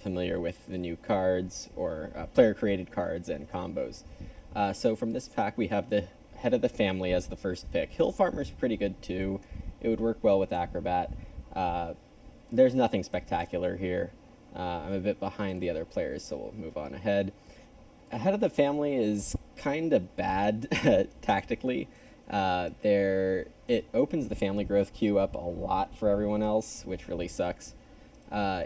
familiar with the new cards or player-created cards and combos. So from this pack, we have the Head of the Family as the first pick. Hill Farmer's pretty good too. It would work well with Acrobat. There's nothing spectacular here. I'm a bit behind the other players, so we'll move on ahead. Head of the Family is kind of bad tactically. It opens the family growth queue up a lot for everyone else, which really sucks.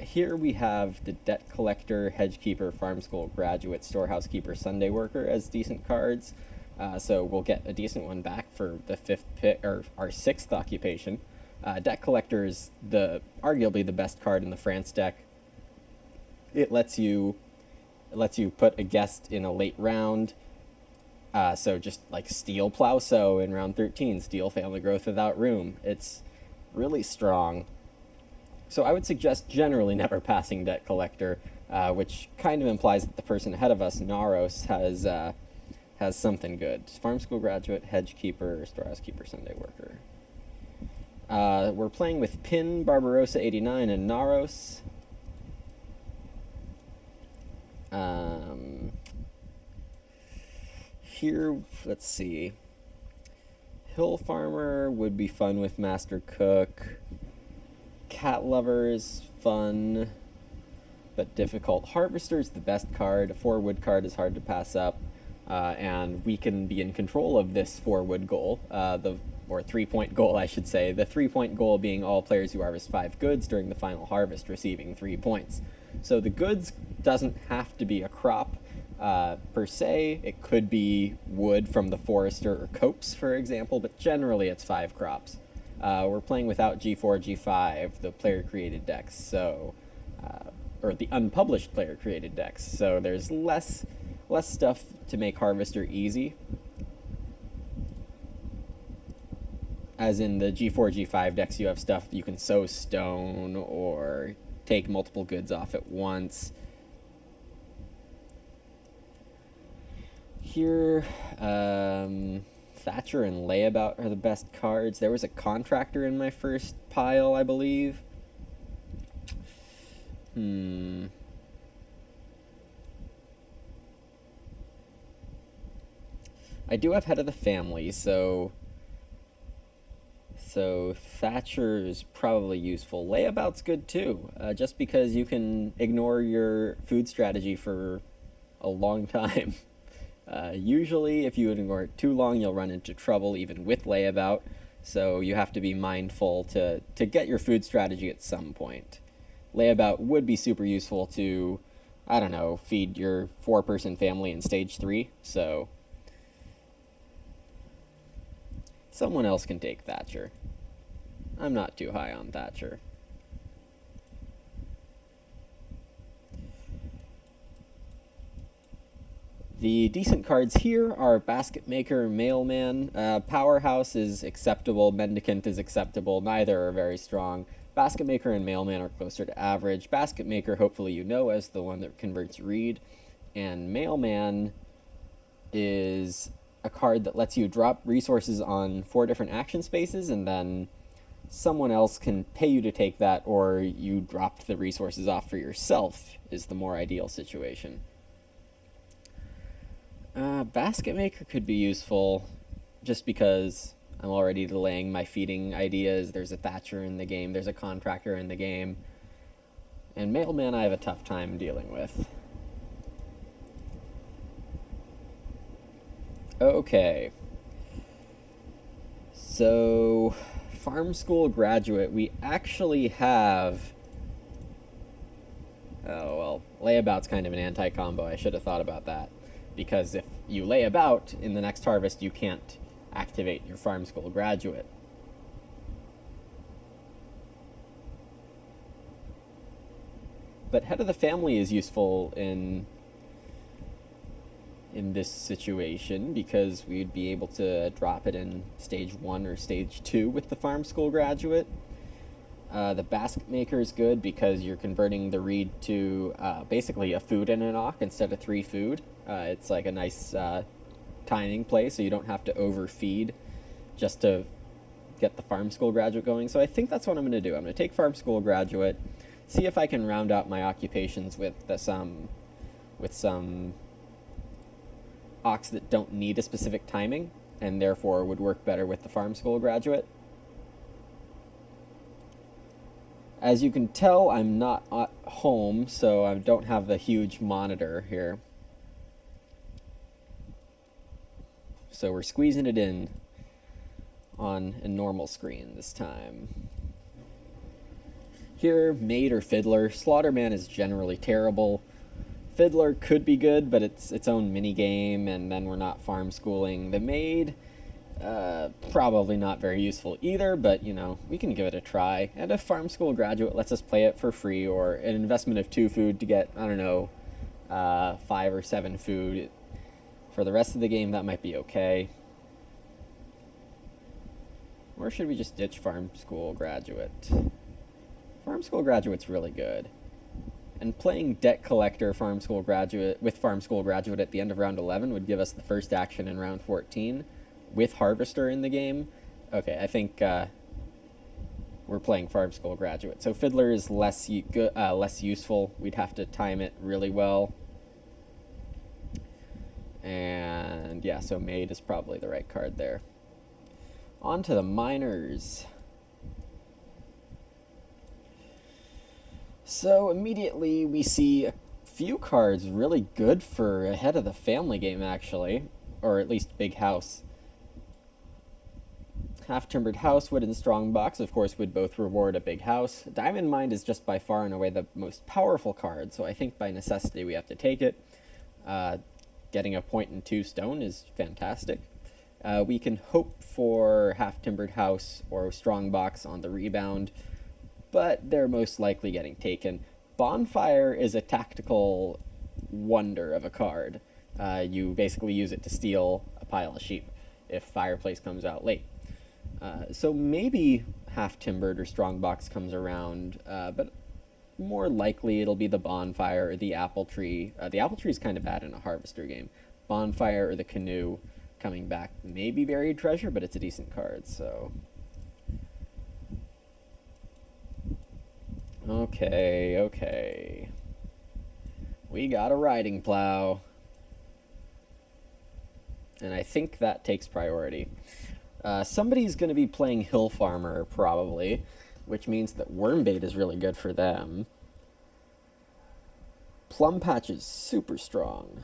Here we have the Debt Collector, Hedge Keeper, Farm School Graduate, Storehouse Keeper, Sunday Worker as decent cards. So we'll get a decent one back for the fifth pick, or our sixth occupation. Debt Collector is arguably the best card in the France deck. It lets you put a guest in a late round. So just like steal Plowsow in round 13, steal Family Growth without room. It's really strong. So I would suggest generally never passing Debt Collector, which kind of implies that the person ahead of us, Narros, has something good. Farm School Graduate, Hedge Keeper, Storehouse Keeper, Sunday Worker. We're playing with Pin, Barbarossa 89, and Narros. Here, let's see. Hill Farmer would be fun with Master Cook. Cat Lover is fun, but difficult. Harvester's the best card. A 4-wood card is hard to pass up, and we can be in control of this 4-wood goal, or 3-point goal, I should say. The 3-point goal being all players who harvest 5 goods during the final harvest receiving 3 points. So the goods doesn't have to be a crop per se. It could be wood from the forester or copse, for example, but generally it's 5 crops. We're playing without G4, G5, the player-created decks, so or the unpublished player-created decks. So there's less stuff to make Harvester easy. As in the G4, G5 decks, you have stuff you can sow stone or take multiple goods off at once. Here, Thatcher and Layabout are the best cards. There was a Contractor in my first pile, I believe. I do have Head of the Family, so Thatcher is probably useful. Layabout's good too, just because you can ignore your food strategy for a long time. Usually, if you ignore it too long, you'll run into trouble even with Layabout, so you have to be mindful to get your food strategy at some point. Layabout would be super useful to, I don't know, feed your 4-person family in stage 3, so someone else can take Thatcher. I'm not too high on Thatcher. The decent cards here are Basket Maker, Mailman. Powerhouse is acceptable, Mendicant is acceptable, neither are very strong. Basket Maker and Mailman are closer to average. Basket Maker, hopefully you know, as the one that converts read. And Mailman is a card that lets you drop resources on 4 different action spaces, and then someone else can pay you to take that, or you drop the resources off for yourself, is the more ideal situation. Basket Maker could be useful just because I'm already delaying my feeding ideas. There's a Thatcher in the game, there's a Contractor in the game, and Mailman I have a tough time dealing with. Okay. So, Farm School Graduate, we actually have... Oh, well, Layabout's kind of an anti-combo. I should have thought about that. Because if you Layabout in the next harvest, you can't activate your Farm School Graduate. But Head of the Family is useful in this situation because we'd be able to drop it in stage 1 or stage 2 with the Farm School Graduate. The Basket Maker is good because you're converting the reed to basically a food and an ock instead of 3 food. It's like a nice timing play, so you don't have to overfeed just to get the Farm School Graduate going. So I think that's what I'm going to do. I'm going to take Farm School Graduate, see if I can round out my occupations with some ocs that don't need a specific timing and therefore would work better with the farm school graduate. As you can tell, I'm not at home, so I don't have the huge monitor here. So we're squeezing it in on a normal screen this time. Here, Maid or Fiddler. Slaughterman is generally terrible. Fiddler could be good, but it's its own minigame, and then we're not farm schooling. The Maid, probably not very useful either, but, you know, we can give it a try. And a farm school graduate lets us play it for free, or an investment of 2 food to get, I don't know, 5 or 7 food. For the rest of the game, that might be okay. Or should we just ditch farm school graduate? Farm school graduate's really good. And playing debt collector farm school graduate with farm school graduate at the end of round 11 would give us the first action in round 14 with harvester in the game. Okay, I think we're playing farm school graduate. So fiddler is less useful. We'd have to time it really well. And yeah, so Maid is probably the right card there. On to the miners. So immediately we see a few cards really good for ahead of the family game, actually, or at least big house. Half-timbered house, wooden strongbox, of course, would both reward a big house. Diamond Mine is just by far and away the most powerful card, so I think by necessity we have to take it. Getting a point and 2 stone is fantastic. We can hope for half-timbered house or strongbox on the rebound, but they're most likely getting taken. Bonfire is a tactical wonder of a card. You basically use it to steal a pile of sheep if Fireplace comes out late. So maybe half-timbered or strongbox comes around, but more likely it'll be the Bonfire or the Apple Tree. The Apple Tree is kind of bad in a harvester game. Bonfire or the Canoe coming back. Maybe Buried Treasure, but it's a decent card, so... Okay. We got a riding plow. And I think that takes priority. Somebody's going to be playing Hill Farmer, probably, which means that Wormbait is really good for them. Plum Patch is super strong.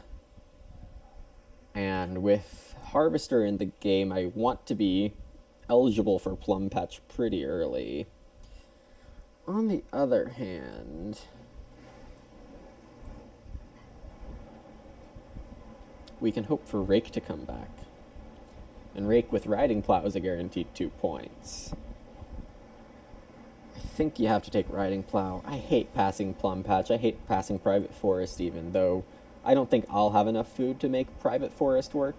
And with Harvester in the game, I want to be eligible for Plum Patch pretty early. On the other hand, we can hope for Rake to come back. And Rake with Riding Plow is a guaranteed 2 points. I think you have to take Riding Plow. I hate passing Plum Patch. I hate passing Private Forest even, though I don't think I'll have enough food to make Private Forest work.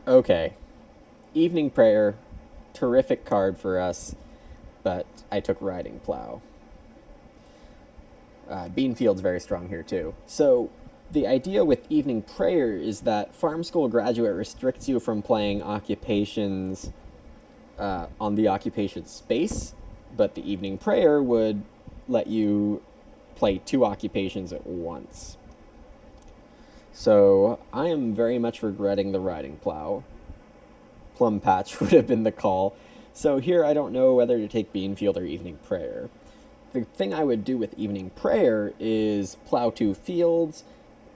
Okay. Evening Prayer, terrific card for us, but I took Riding Plow. Beanfield's very strong here too. So the idea with Evening Prayer is that Farm School Graduate restricts you from playing occupations on the occupation space, but the Evening Prayer would let you play 2 occupations at once. So I am very much regretting the Riding Plow. Plum Patch would have been the call. So here I don't know whether to take Beanfield or Evening Prayer. The thing I would do with Evening Prayer is plow 2 fields,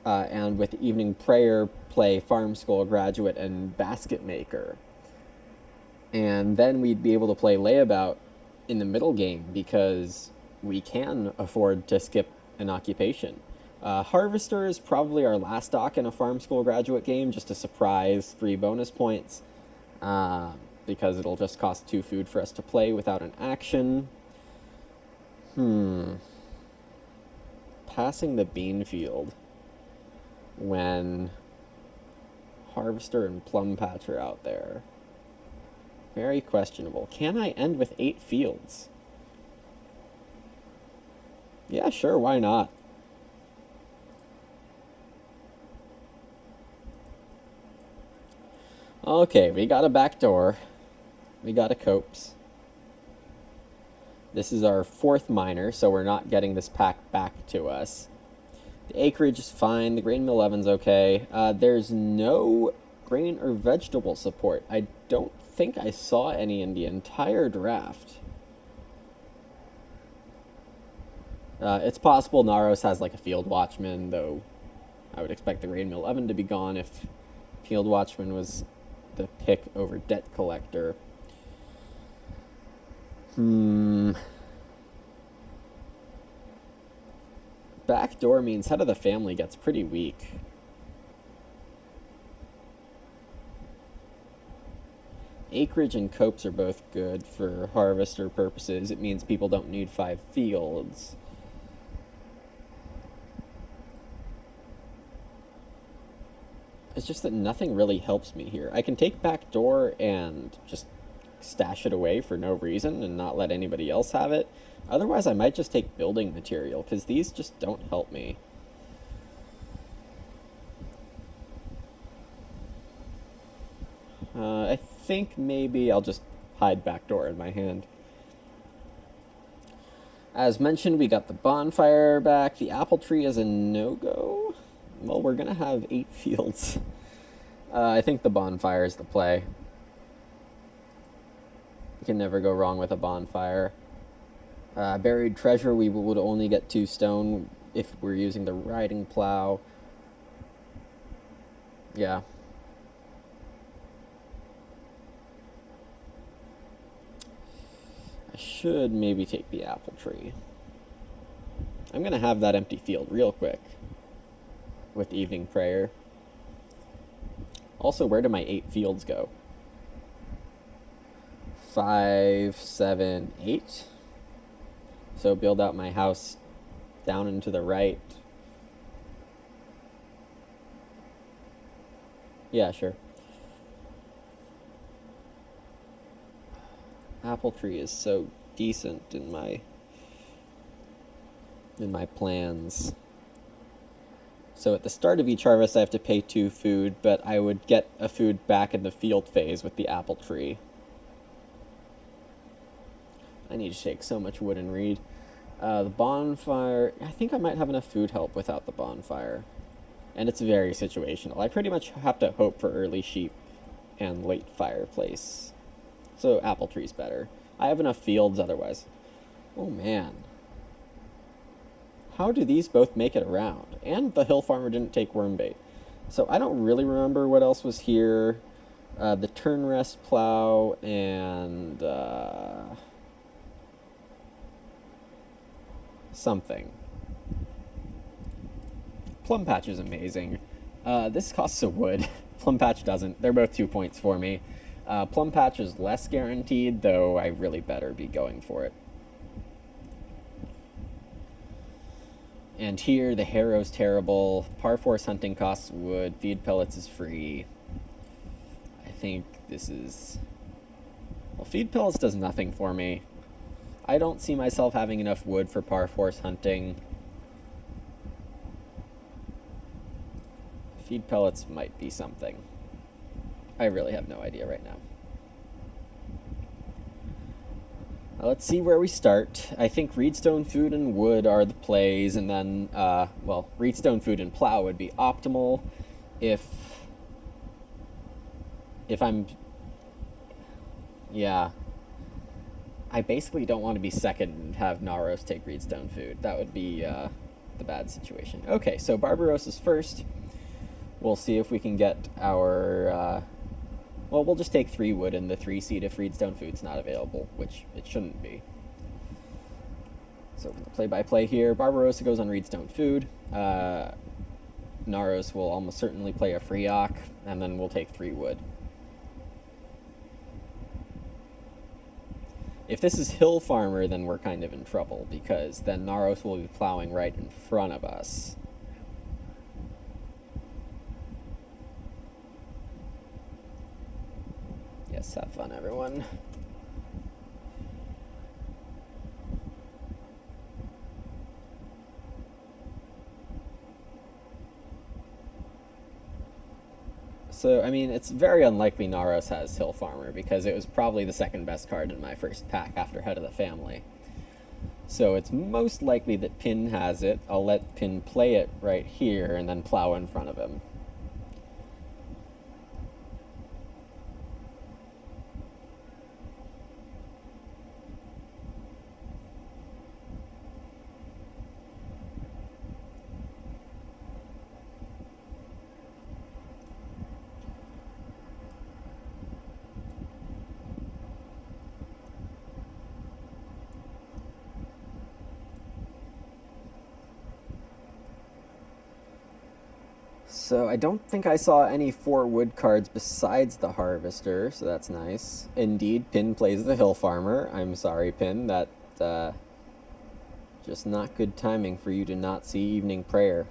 and with Evening Prayer play Farm School Graduate and Basket Maker. And then we'd be able to play Layabout in the middle game because we can afford to skip an occupation. Harvester is probably our last dock in a Farm School Graduate game, just a surprise 3 bonus points, because it'll just cost 2 food for us to play without an action. Passing the Beanfield when Harvester and Plum Patch are out there. Very questionable. Can I end with 8 fields? Yeah, sure, why not? Okay, we got a back door. We got a copse. This is our 4th miner, so we're not getting this pack back to us. The acreage is fine. The grain mill oven's okay. There's no grain or vegetable support. I don't think I saw any in the entire draft. It's possible Narros has like a field watchman, though I would expect the grain mill oven to be gone if field watchman was the pick over debt collector. Backdoor means head of the family gets pretty weak. Acreage and copse are both good for harvester purposes. It means people don't need 5 fields. It's just that nothing really helps me here. I can take backdoor and just stash it away for no reason and not let anybody else have it. Otherwise, I might just take building material, because these just don't help me. I think maybe I'll just hide backdoor in my hand. As mentioned, we got the bonfire back. The apple tree is a no-go. Well, we're going to have 8 fields. I think the bonfire is the play. You can never go wrong with a bonfire. Buried treasure, we would only get 2 stone if we're using the riding plow. Yeah. I should maybe take the apple tree. I'm going to have that empty field real quick with evening prayer. Also, where do my 8 fields go? 5, 7, 8. So build out my house down and to the right. Yeah, sure. Apple tree is so decent in my plans. So at the start of each harvest I have to pay 2 food, but I would get a food back in the field phase with the apple tree. I need to take so much wood and reed. The bonfire, I think I might have enough food help without the bonfire. And it's very situational. I pretty much have to hope for early sheep and late fireplace. So apple tree's better. I have enough fields otherwise. Oh man. How do these both make it around? And the hill farmer didn't take worm bait. So I don't really remember what else was here. The turn rest plow and something. Plum patch is amazing. This costs a wood. Plum patch doesn't. They're both 2 points for me. Plum patch is less guaranteed, though I really better be going for it. And here, the harrow's terrible. Par force hunting costs wood. Feed pellets is free. I think this is... Well, feed pellets does nothing for me. I don't see myself having enough wood for par force hunting. Feed pellets might be something. I really have no idea right now. Let's see where we start. I think reedstone food and wood are the plays, and then, well, reedstone food and plow would be optimal if I'm... Yeah. I basically don't want to be second and have Narros take reedstone food. That would be the bad situation. Okay, so Barbarossa's first. We'll see if we can get our... well, we'll just take 3 wood in the 3 seed if reedstone food's not available, which it shouldn't be. So play-by-play here. Barbarossa goes on reedstone food. Narros will almost certainly play a Freeock, and then we'll take 3 wood. If this is Hill Farmer, then we're kind of in trouble, because then Narros will be plowing right in front of us. Yes, have fun, everyone. So, I mean, it's very unlikely Narros has Hill Farmer because it was probably the second best card in my first pack after Head of the Family. So it's most likely that Pin has it. I'll let Pin play it right here and then plow in front of him. So I don't think I saw any 4 wood cards besides the Harvester, so that's nice. Indeed, Pin plays the Hill Farmer. I'm sorry, Pin, that just not good timing for you to not see Evening Prayer.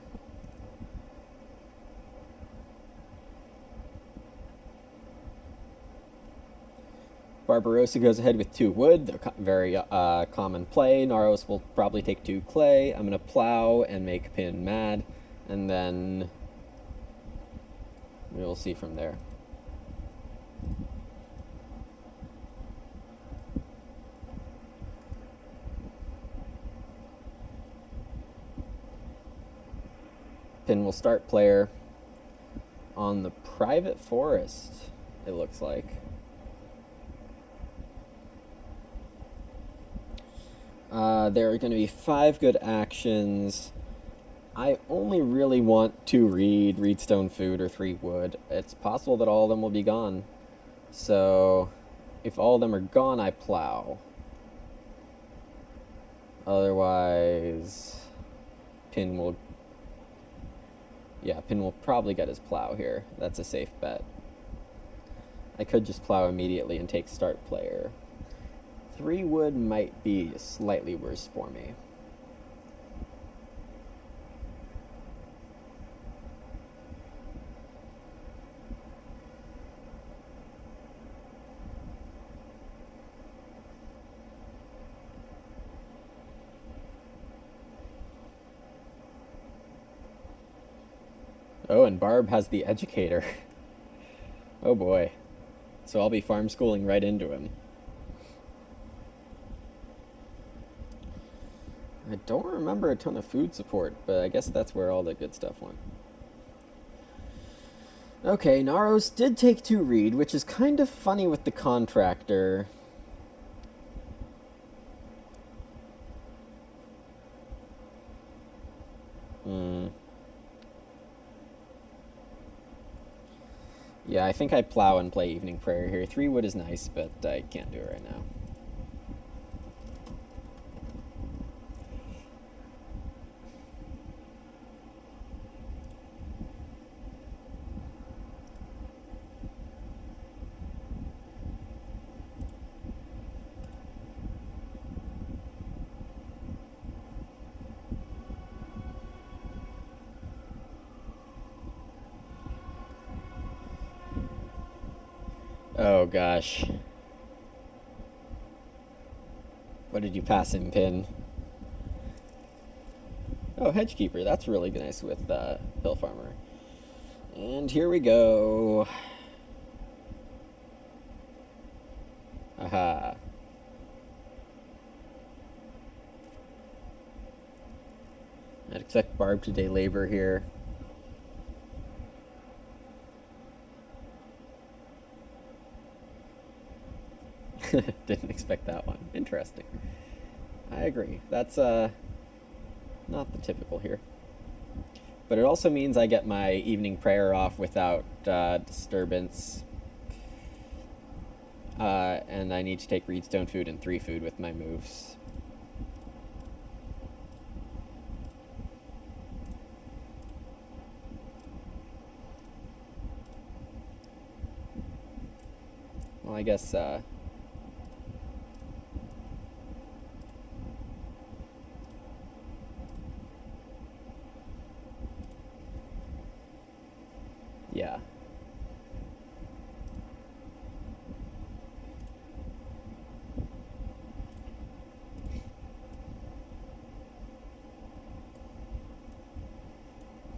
Barbarossa goes ahead with 2 wood. They're very common play. Narros will probably take 2 clay. I'm going to plow and make Pin mad, and then we'll see from there. Pin will start player on the private forest, it looks like. There are going to be 5 good actions. I only really want to read stone food or 3 wood. It's possible that all of them will be gone. So if all of them are gone, I plow. Otherwise, Pin will probably get his plow here. That's a safe bet. I could just plow immediately and take start player. 3 wood might be slightly worse for me. Oh, and Barb has the educator. Oh boy. So I'll be farm schooling right into him. I don't remember a ton of food support, but I guess that's where all the good stuff went. Okay, Narros did take 2 read, which is kind of funny with the contractor. Yeah, I think I plow and play Evening Prayer here. 3 wood is nice, but I can't do it right now. Oh gosh. What did you pass him, Pin? Oh, Hedgekeeper. That's really nice with Hill Farmer. And here we go. Aha. I'd expect Barb to day labor here. Didn't expect that one. Interesting. I agree. That's not the typical here. But it also means I get my Evening Prayer off without disturbance. And I need to take Reedstone food and 3 food with my moves. Well, I guess yeah.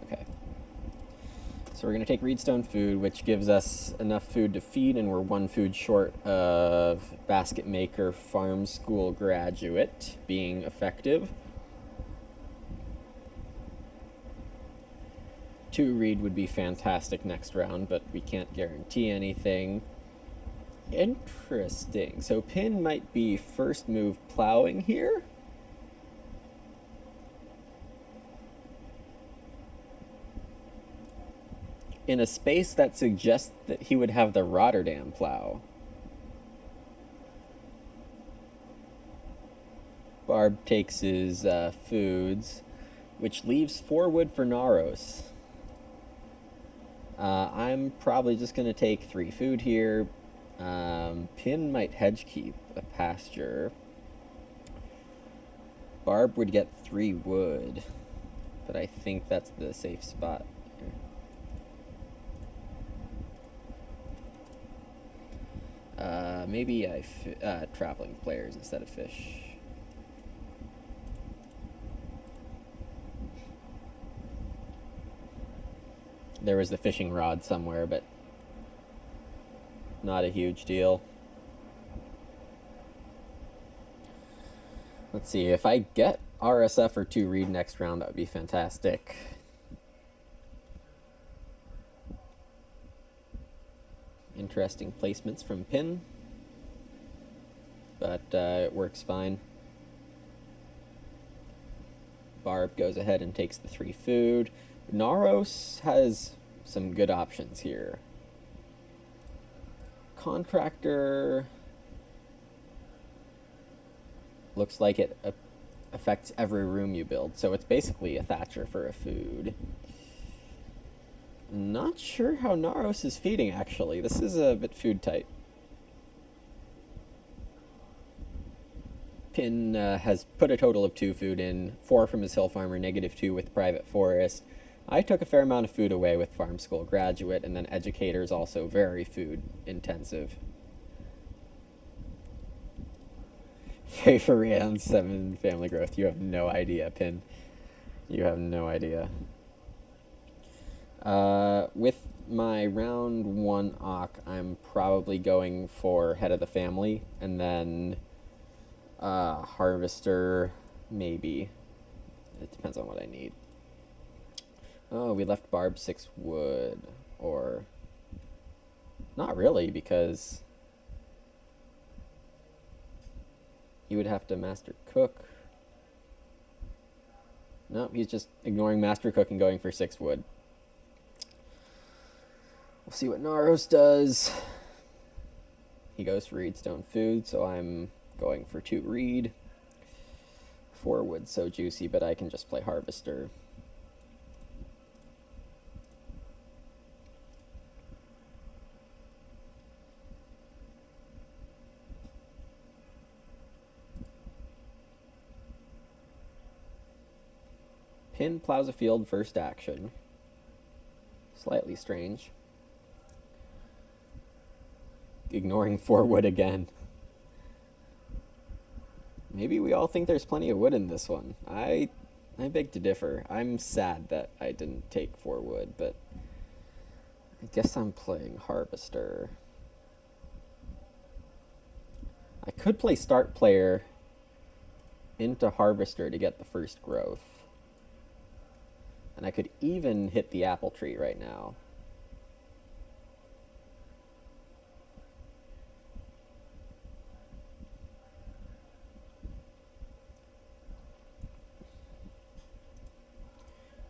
Okay. So we're going to take Reedstone food, which gives us enough food to feed, and we're 1 food short of Basket Maker Farm School Graduate being effective. 2 reed would be fantastic next round, but we can't guarantee anything. Interesting. So Pin might be first move plowing here. In a space that suggests that he would have the Rotterdam plow. Barb takes his foods, which leaves 4 wood for Narros. I'm probably just going to take 3 food here. Pin might hedge keep a pasture. Barb would get 3 wood, but I think that's the safe spot. Maybe traveling players instead of fish. There was the fishing rod somewhere, but not a huge deal. Let's see, if I get RSF or 2 reed next round, that would be fantastic. Interesting placements from Pin, but it works fine. Barb goes ahead and takes the 3 food. Narros has some good options here. Contractor looks like it affects every room you build, so it's basically a Thatcher for a food. Not sure how Narros is feeding, actually. This is a bit food tight. Pin has put a total of 2 food in, 4 from his Hill Farmer, -2 with Private Forest. I took a fair amount of food away with Farm School Graduate, and then Educator is also very food intensive. For round 7 family growth. You have no idea, Pin. You have no idea. With my round 1 Ock, I'm probably going for Head of the Family, and then Harvester, maybe. It depends on what I need. Oh, we left Barb 6 wood, or not really, because he would have to Master Cook. Nope, he's just ignoring Master Cook and going for 6 wood. We'll see what Narros does. He goes for Reedstone food, so I'm going for 2 reed. 4 wood, so juicy, but I can just play Harvester. Pin plows a field first action. Slightly strange. Ignoring 4 wood again. Maybe we all think there's plenty of wood in this one. I beg to differ. I'm sad that I didn't take 4 wood, but I guess I'm playing Harvester. I could play Start Player into Harvester to get the first growth. And I could even hit the apple tree right now.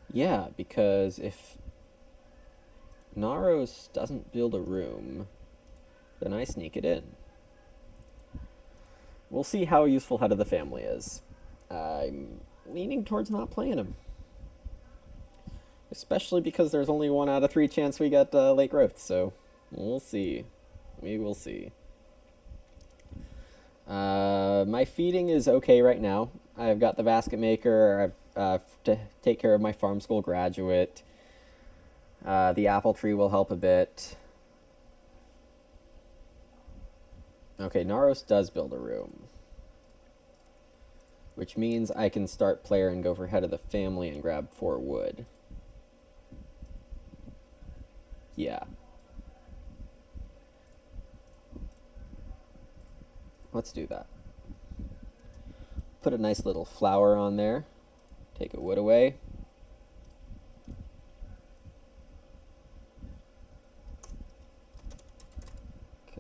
Yeah, because if Narros doesn't build a room, then I sneak it in. We'll see how useful Head of the Family is. I'm leaning towards not playing him. Especially because there's only 1 out of 3 chance we get late growth, so we'll see. We will see. My feeding is okay right now. I've got the Basket Maker. I've to take care of my Farm School Graduate. The apple tree will help a bit. Okay, Narros does build a room, which means I can Start Player and go for Head of the Family and grab 4 wood. Yeah. Let's do that. Put a nice little flower on there. Take a wood away.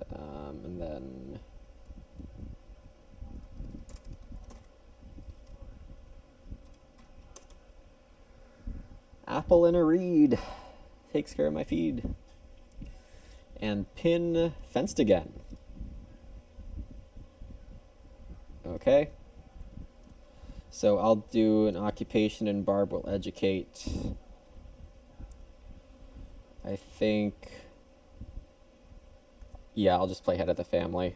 And then apple and a reed takes care of my feed. And pin fenced again. Okay. So I'll do an occupation and Barb will educate. I think, yeah, I'll just play head of the family.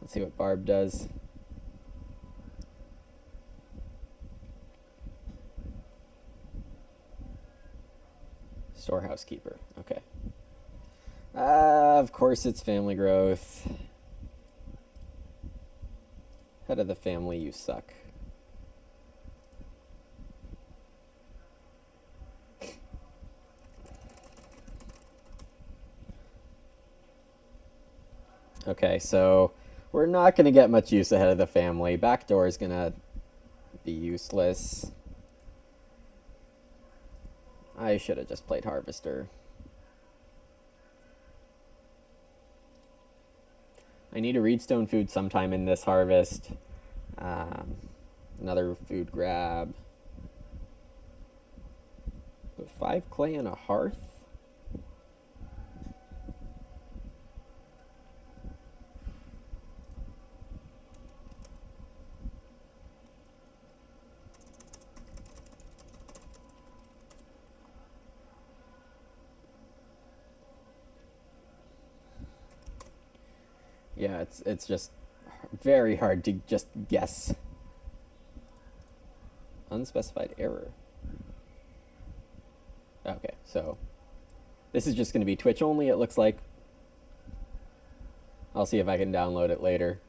Let's see what Barb does. Storehouse keeper. Okay. Of course it's family growth. Head of the family, you suck. Okay, so we're not going to get much use ahead of the family. Backdoor is going to be useless. I should have just played Harvester. I need a Reedstone food sometime in this harvest. Another food grab. But 5 clay and a hearth? Yeah, it's just very hard to just guess. Unspecified error. Okay, so this is just going to be Twitch only, it looks like. I'll see if I can download it later.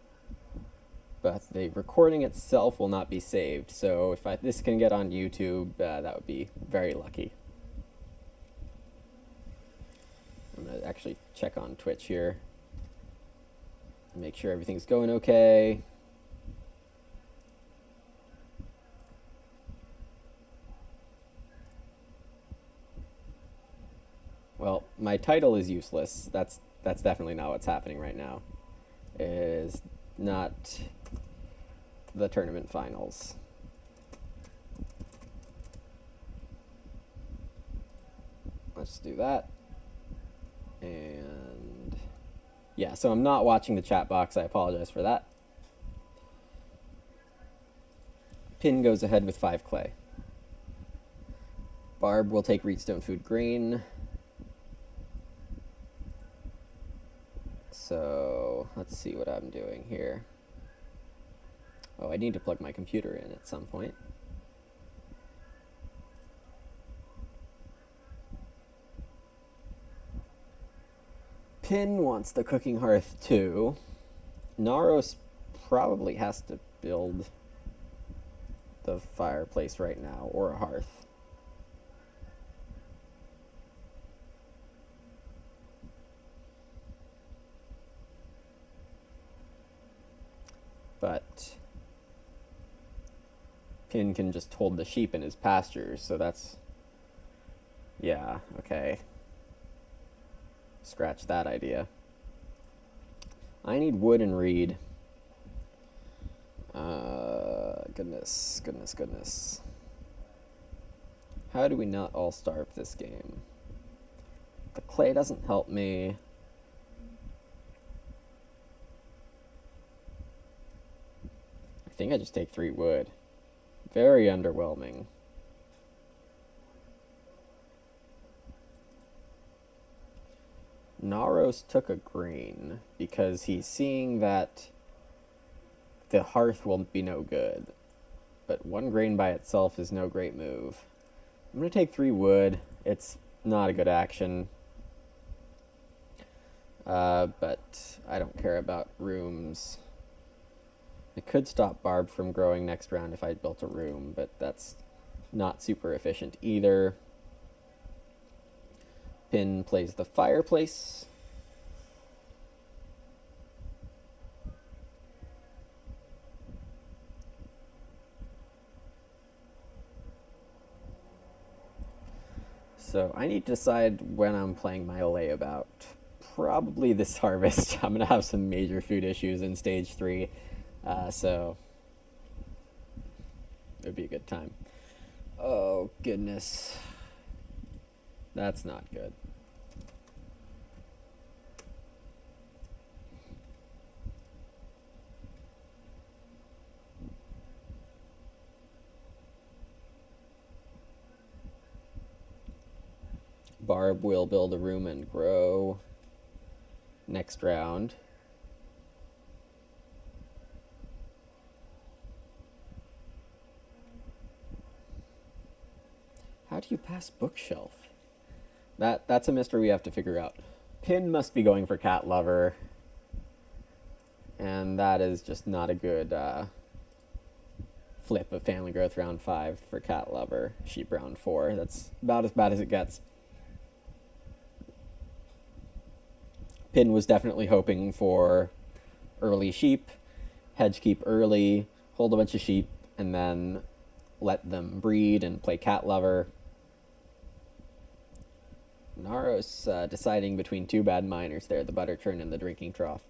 But the recording itself will not be saved, so if this can get on YouTube, that would be very lucky. I'm going to actually check on Twitch here. Make sure everything's going okay. Well, my title is useless. That's definitely not what's happening right now. It is not the tournament finals. Let's do that. And yeah, so I'm not watching the chat box. I apologize for that. Pin goes ahead with 5 clay. Barb will take Reedstone food grain. So let's see what I'm doing here. Oh, I need to plug my computer in at some point. Pin wants the cooking hearth too. Narros probably has to build the fireplace right now, or a hearth. But Pin can just hold the sheep in his pastures, so that's, yeah, okay. Scratch that idea. I need wood and reed. Goodness. How do we not all starve this game? The clay doesn't help me. I think I just take 3 wood. Very underwhelming. Narros took a grain because he's seeing that the hearth will be no good. But 1 grain by itself is no great move. I'm going to take 3 wood. It's not a good action. But I don't care about rooms. I could stop Barb from growing next round if I built a room, but that's not super efficient either. Pin plays the fireplace. So I need to decide when I'm playing my layabout. Probably this harvest. I'm going to have some major food issues in stage 3. So it would be a good time. Oh, goodness. That's not good. Barb will build a room and grow next round. How do you pass bookshelf? That's a mystery we have to figure out. Pin must be going for cat lover, and that is just not a good flip of family growth round 5 for cat lover. Sheep round 4. That's about as bad as it gets. Pin was definitely hoping for early sheep, hedge keep early, hold a bunch of sheep, and then let them breed and play cat lover. Narros deciding between two bad miners there, the butter churn and the drinking trough.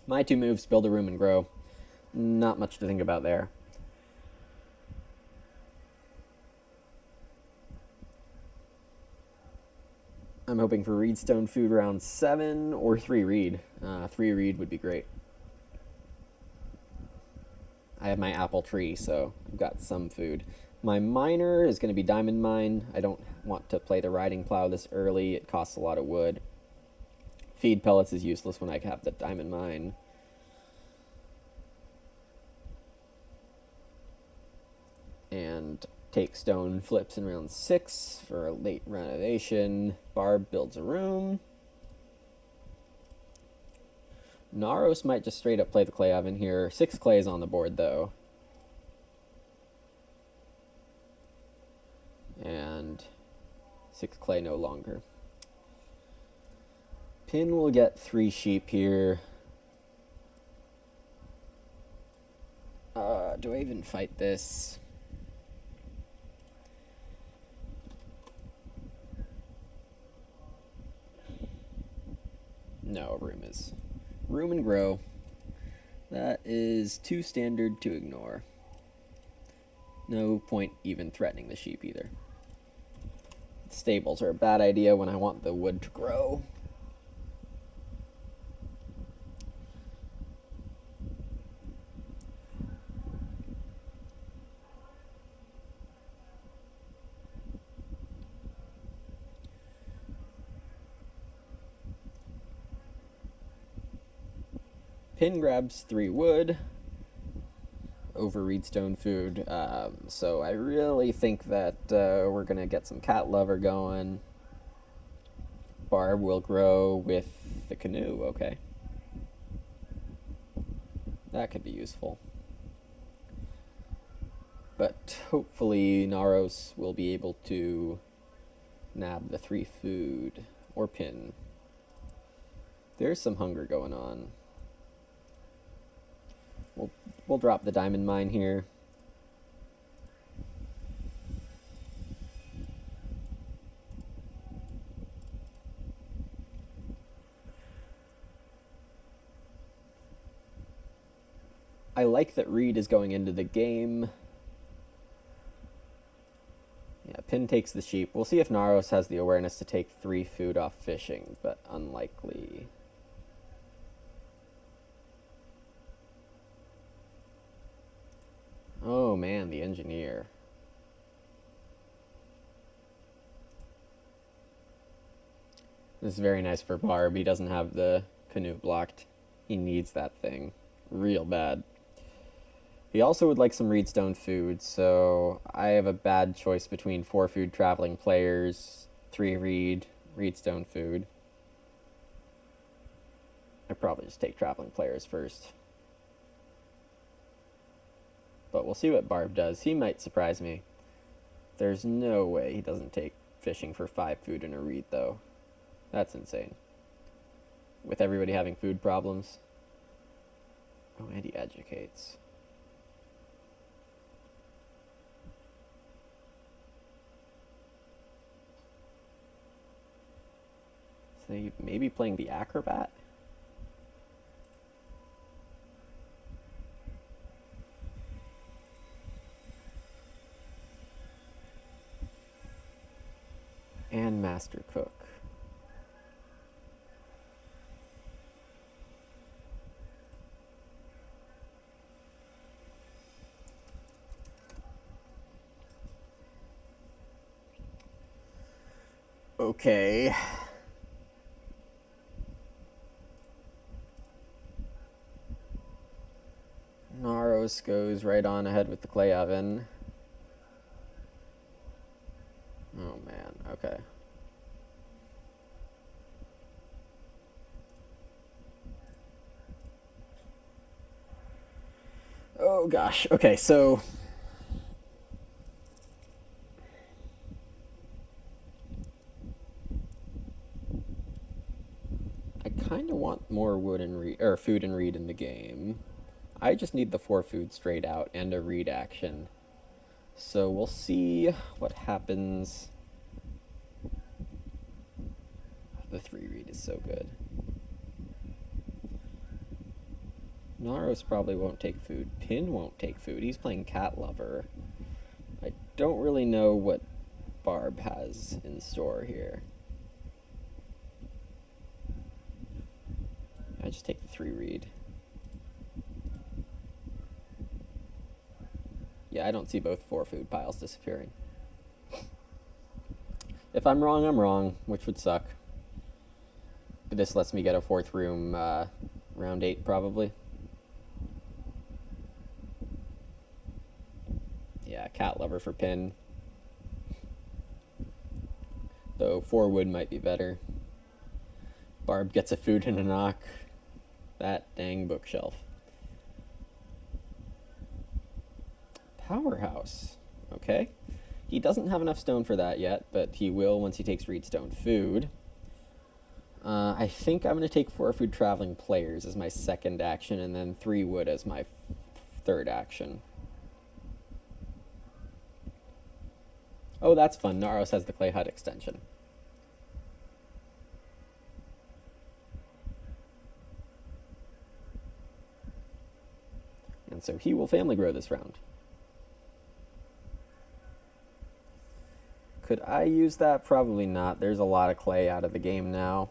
My 2 moves, build a room and grow. Not much to think about there. I'm hoping for reedstone food round 7 or 3 reed. 3 reed would be great. I have my apple tree, so I've got some food. My miner is going to be diamond mine. I don't want to play the riding plow this early. It costs a lot of wood. Feed pellets is useless when I have the diamond mine. And take stone flips in round 6 for a late renovation. Barb builds a room. Narros might just straight up play the clay oven here. 6 clays on the board though. And 6 clay no longer. Pin will get 3 sheep here. Do I even fight this? No, room and grow. That is too standard to ignore. No point even threatening the sheep either. Stables are a bad idea when I want the wood to grow. Pin grabs 3 wood over reedstone food. So I really think that we're going to get some cat lover going. Barb will grow with the canoe, okay. That could be useful. But hopefully Narros will be able to nab the 3 food, or Pin. There's some hunger going on. We'll drop the diamond mine here. I like that Reed is going into the game. Yeah, Pin takes the sheep. We'll see if Narros has the awareness to take 3 food off fishing, but unlikely. Oh man, the engineer. This is very nice for Barb. He doesn't have the canoe blocked. He needs that thing real bad. He also would like some reedstone food, so I have a bad choice between 4 food traveling players, 3 reedstone food. I'd probably just take traveling players first. But we'll see what Barb does. He might surprise me. There's no way he doesn't take fishing for 5 food and a reed, though. That's insane. With everybody having food problems. Oh, and he educates. So he may be playing the acrobat? And master cook. Okay. Narros goes right on ahead with the clay oven. Oh man, okay. Oh gosh, okay, so I kind of want more wood and reed, or food and reed in the game. I just need the 4 food straight out and a reed action. So we'll see what happens. The 3 reed is so good. Narros probably won't take food. Pin won't take food. He's playing cat lover. I don't really know what Barb has in store here. I just take the 3 reed. Yeah, I don't see both 4 food piles disappearing. If I'm wrong, which would suck. But this lets me get a 4th room round 8 probably. Yeah, cat lover for pin. Though 4 wood might be better. Barb gets a food and a knock. That dang bookshelf. Powerhouse. Okay. He doesn't have enough stone for that yet, but he will once he takes reedstone food. I think I'm going to take 4 food traveling players as my second action, and then 3 wood as my third action. Oh, that's fun. Narros has the clay hut extension. And so he will family grow this round. Could I use that? Probably not. There's a lot of clay out of the game now.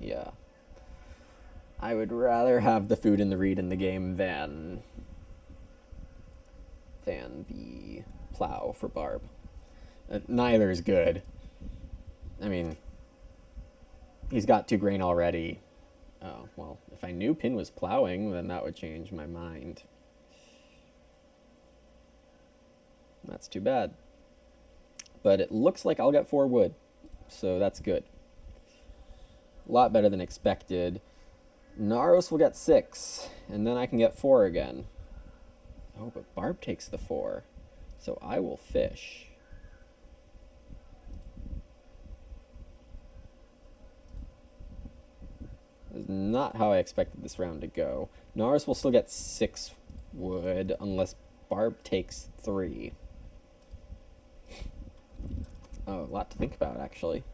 Yeah. I would rather have the food and the reed in the game than the plow for Barb. Neither is good. I mean, he's got 2 grain already. Oh, well, if I knew Pin was plowing, then that would change my mind. That's too bad. But it looks like I'll get 4 wood, so that's good. A lot better than expected. Narros will get 6, and then I can get 4 again. Oh, but Barb takes the 4, so I will fish. This is not how I expected this round to go. Narros will still get 6 wood unless Barb takes 3. Oh, a lot to think about, actually.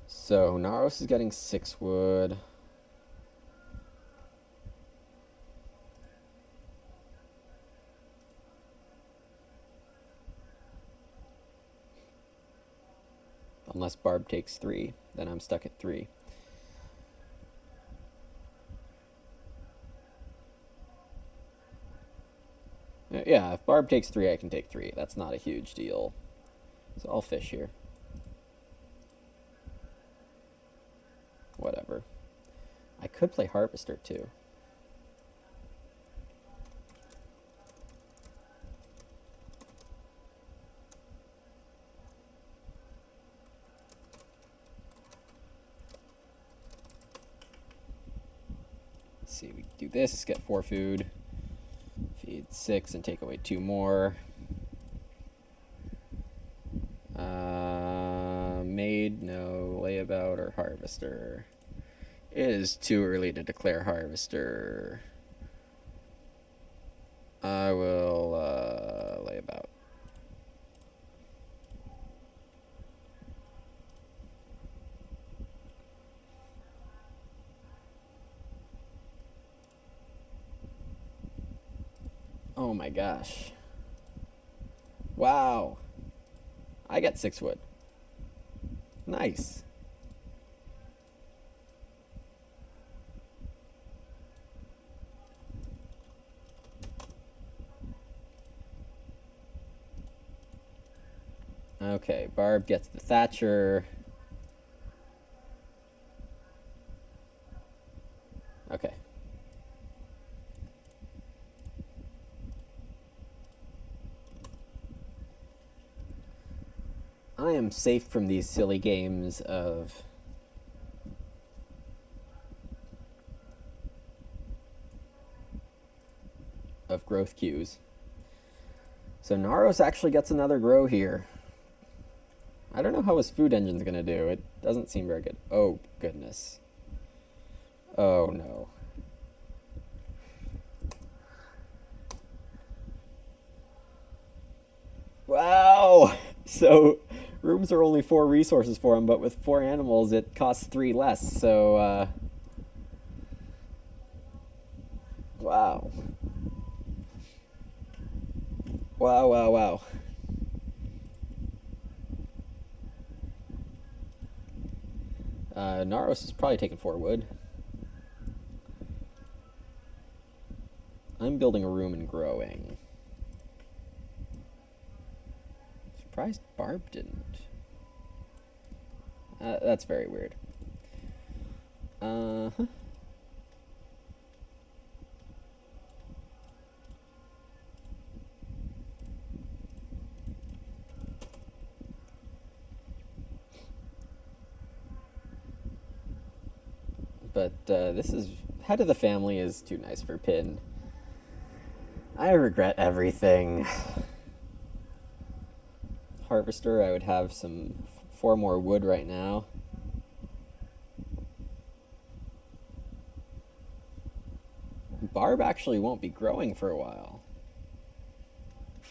So, Narros is getting 6 wood. Unless Barb takes 3, then I'm stuck at 3. Yeah, if Barb takes 3, I can take 3. That's not a huge deal. So I'll fish here. Whatever. I could play Harvester too. see, we do this, get 4 food, feed 6 and take away 2 more. Maid, no. Layabout or harvester. It is too early to declare harvester. I will layabout. Oh my gosh. Wow. I get 6 wood. Nice. Okay, Barb gets the Thatcher. Okay. I am safe from these silly games of growth queues. So Narros actually gets another grow here. I don't know how his food engine's gonna do. It doesn't seem very good. Oh, goodness. Oh, no. Wow! So, rooms are only 4 resources for him, but with 4 animals, it costs 3 less. So, wow. Wow, wow, wow. Narros is probably taking 4 wood. I'm building a room and growing. Surprised Barb didn't. That's very weird. Uh-huh. But this is head of the family is too nice for Pin. I regret everything. Harvester, I would have some 4 more wood right now. Barb actually won't be growing for a while.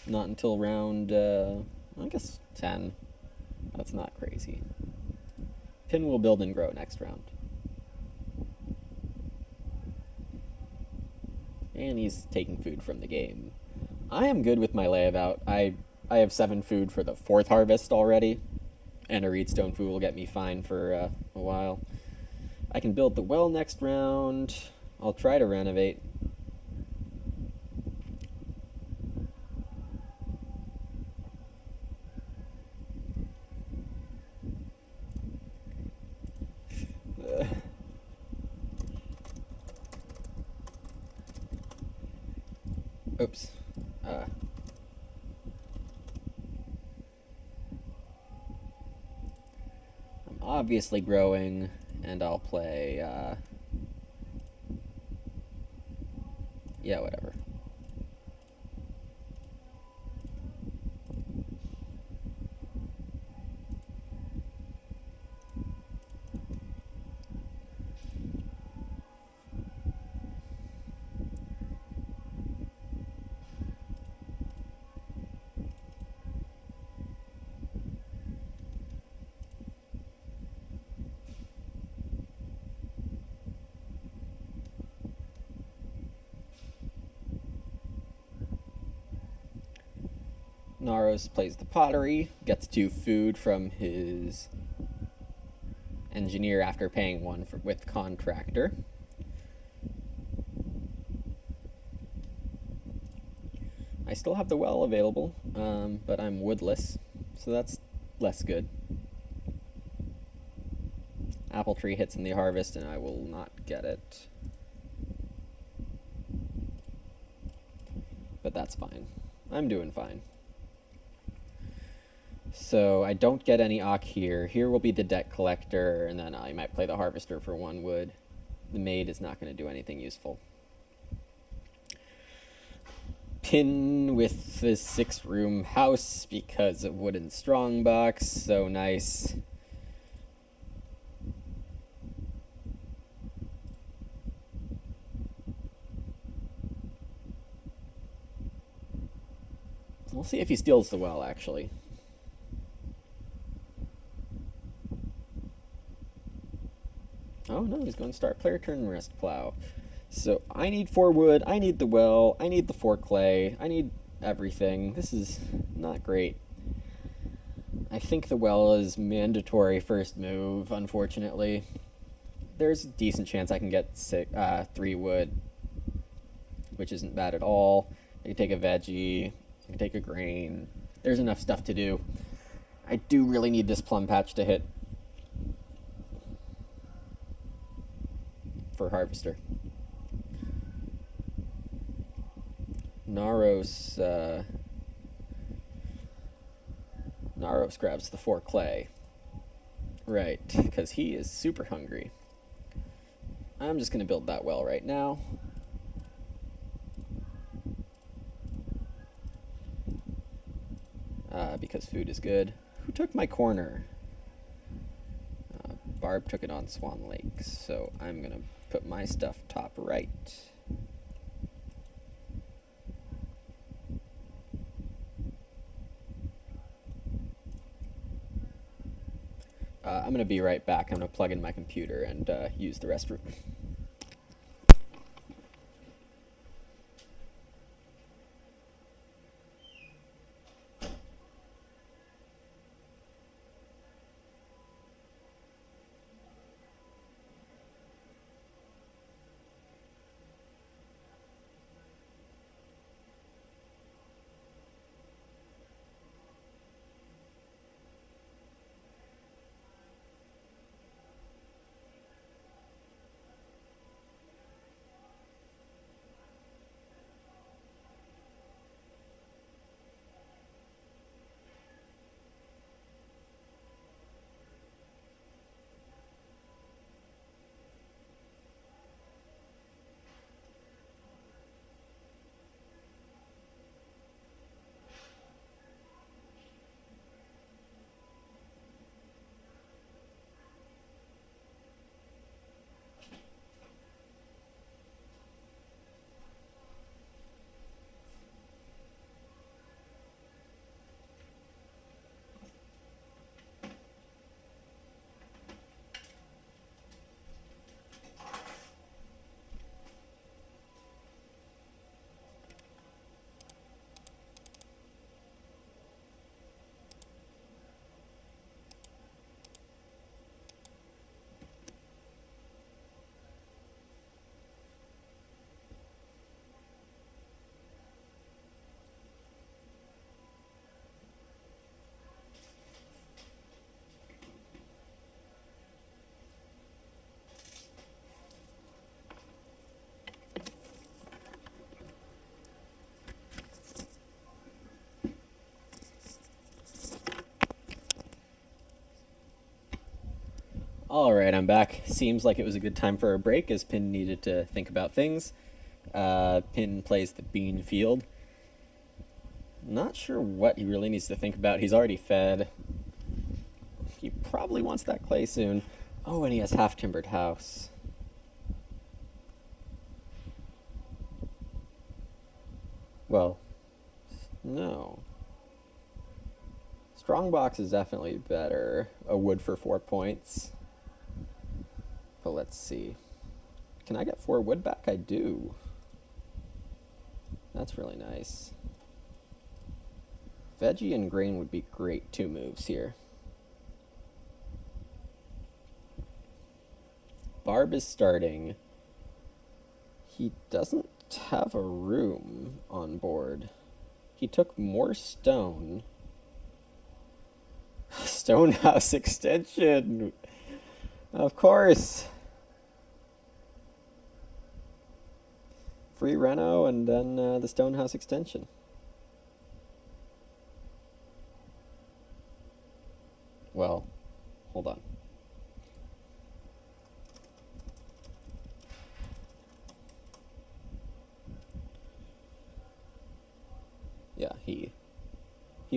Not until round, I guess 10. That's not crazy. Pin will build and grow next round. And he's taking food from the game. I am good with my layabout. I have 7 food for the 4th harvest already, and a reedstone food will get me fine for a while. I can build the well next round. I'll try to renovate. Oops. I'm obviously growing, and I'll play, yeah, whatever. Narros plays the pottery, gets 2 food from his engineer after paying 1 with contractor. I still have the well available, but I'm woodless, so that's less good. Apple tree hits in the harvest, and I will not get it. But that's fine. I'm doing fine. So I don't get any Ock here. Here will be the debt collector, and then I might play the harvester for 1 wood. The maid is not going to do anything useful. Pin with the 6-room house because of wooden strongbox. So nice. We'll see if he steals the well, actually. Oh no, he's going to start player turn rest plow. So I need 4 wood, I need the well, I need the 4 clay, I need everything. This is not great. I think the well is mandatory first move, unfortunately. There's a decent chance I can get 3 wood, which isn't bad at all. I can take a veggie, I can take a grain. There's enough stuff to do. I do really need this plum patch to hit for harvester. Narros grabs the 4 clay. Right, because he is super hungry. I'm just going to build that well right now. Because food is good. Who took my corner? Barb took it on Swan Lake, so I'm going to put my stuff top right. I'm going to be right back. I'm going to plug in my computer and use the restroom. Alright, I'm back. Seems like it was a good time for a break as Pin needed to think about things. Pin plays the bean field. Not sure what he really needs to think about. He's already fed. He probably wants that clay soon. Oh, and he has half-timbered house. Well, no. Strongbox is definitely better. A wood for 4 points. But let's see. Can I get 4 wood back? I do. That's really nice. Veggie and grain would be great 2 moves here. Barb is starting. He doesn't have a room on board. He took more stone. Stonehouse extension. Of course. Free reno and then the Stonehouse extension. Well, hold on. Yeah, he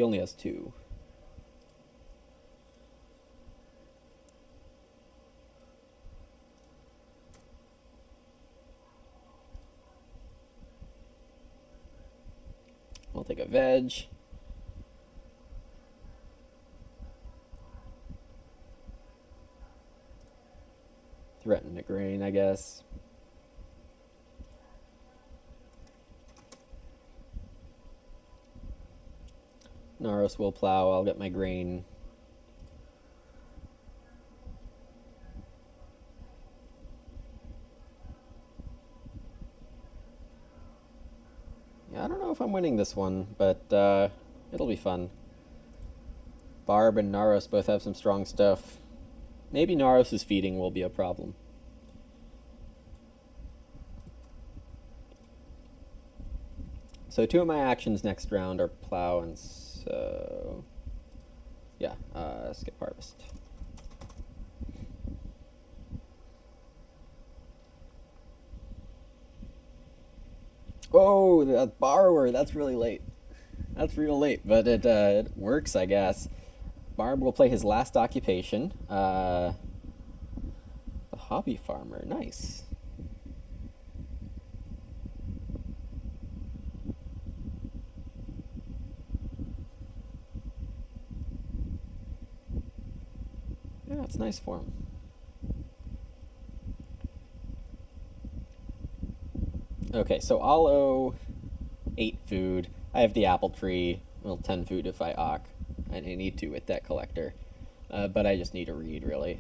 only has 2. I'll take a veg. Threaten a grain, I guess. Narros will plow. I'll get my grain. Yeah, I don't know if I'm winning this one, but it'll be fun. Barb and Narros both have some strong stuff. Maybe Narros' feeding will be a problem. So 2 of my actions next round are plow and sow. Yeah, skip harvest. Oh, that borrower, that's really late. That's real late, but it works, I guess. Barb will play his last occupation. The hobby farmer, nice. Yeah, it's nice for him. Okay, so I'll owe 8 food. I have the apple tree. Well, 10 food if I ock. I need to with debt collector. But I just need a reed, really.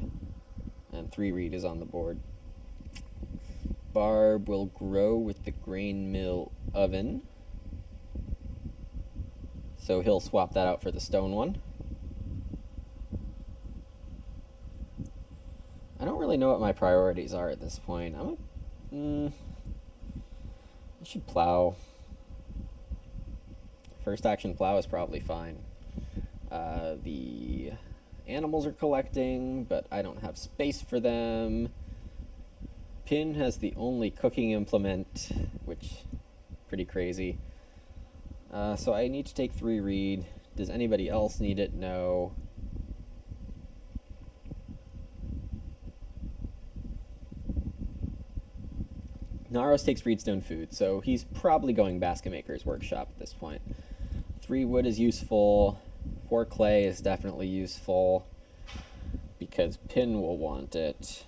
And 3 reed is on the board. Barb will grow with the grain mill oven. So he'll swap that out for the stone one. I don't really know what my priorities are at this point. I should plow. First action plow is probably fine. The animals are collecting, but I don't have space for them. Pin has the only cooking implement, which pretty crazy. So I need to take 3 reed. Does anybody else need it? No. Narros takes reedstone food, so he's probably going basket maker's workshop at this point. 3 wood is useful. 4 clay is definitely useful because Pin will want it.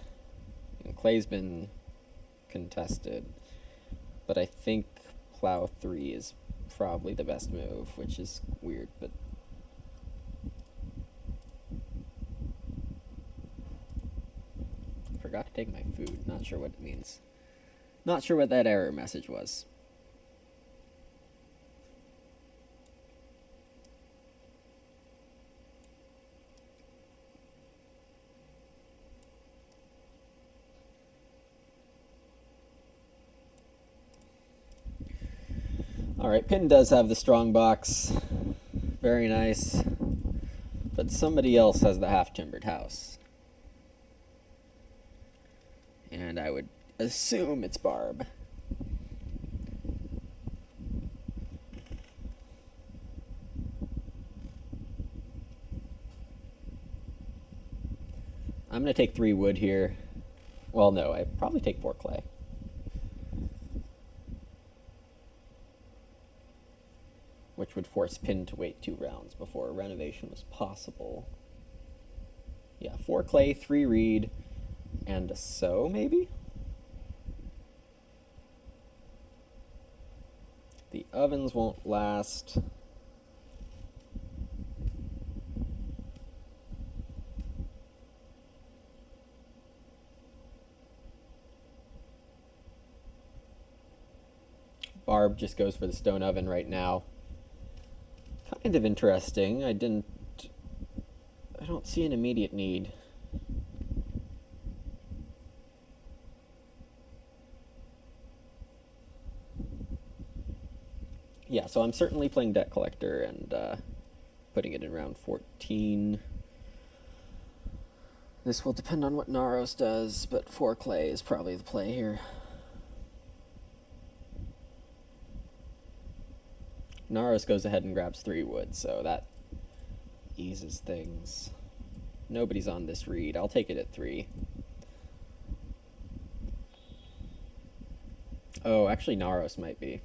And clay's been contested. But I think plow 3 is probably the best move, which is weird, but I forgot to take my food. Not sure what it means. Not sure what that error message was. Alright, Pin does have the strong box. Very nice. But somebody else has the half-timbered house. And I would assume it's Barb. I'm going to take 3 wood here. Well, no, I'd probably take 4 clay. Which would force Pin to wait 2 rounds before a renovation was possible. Yeah, 4 clay, 3 reed, and a sow, maybe? The ovens won't last. Barb just goes for the stone oven right now. Kind of interesting. I don't see an immediate need. Yeah, so I'm certainly playing Debt Collector and putting it in round 14. This will depend on what Narros does, but 4 clay is probably the play here. Narros goes ahead and grabs 3 wood, so that eases things. Nobody's on this reed. I'll take it at 3. Oh, actually Narros might be.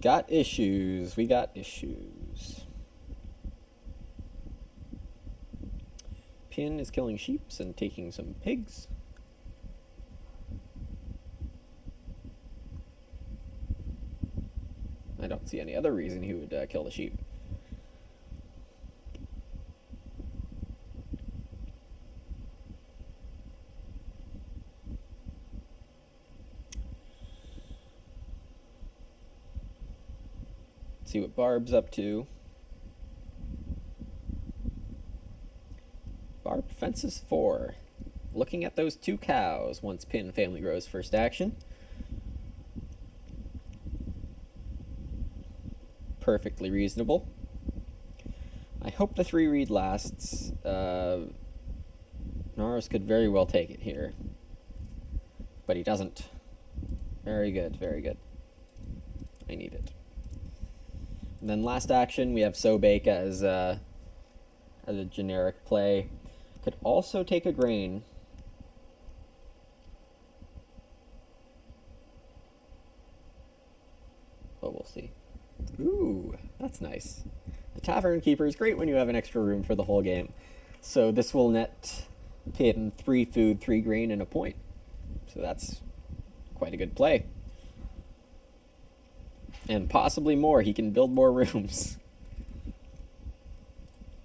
Got issues. We got issues. Pin is killing sheeps and taking some pigs. I don't see any other reason he would kill the sheep. Let's see what Barb's up to. Barb fences 4. Looking at those 2 cows once Pin family grows first action. Perfectly reasonable. I hope the 3 reed lasts. Narros could very well take it here. But he doesn't. Very good, very good. I need it. And then last action, we have Sobake as a generic play. Could also take a grain. Oh, we'll see. Ooh, that's nice. The Tavern Keeper is great when you have an extra room for the whole game. So this will net Pin 3 food, 3 grain, and a point. So that's quite a good play. And possibly more. He can build more rooms.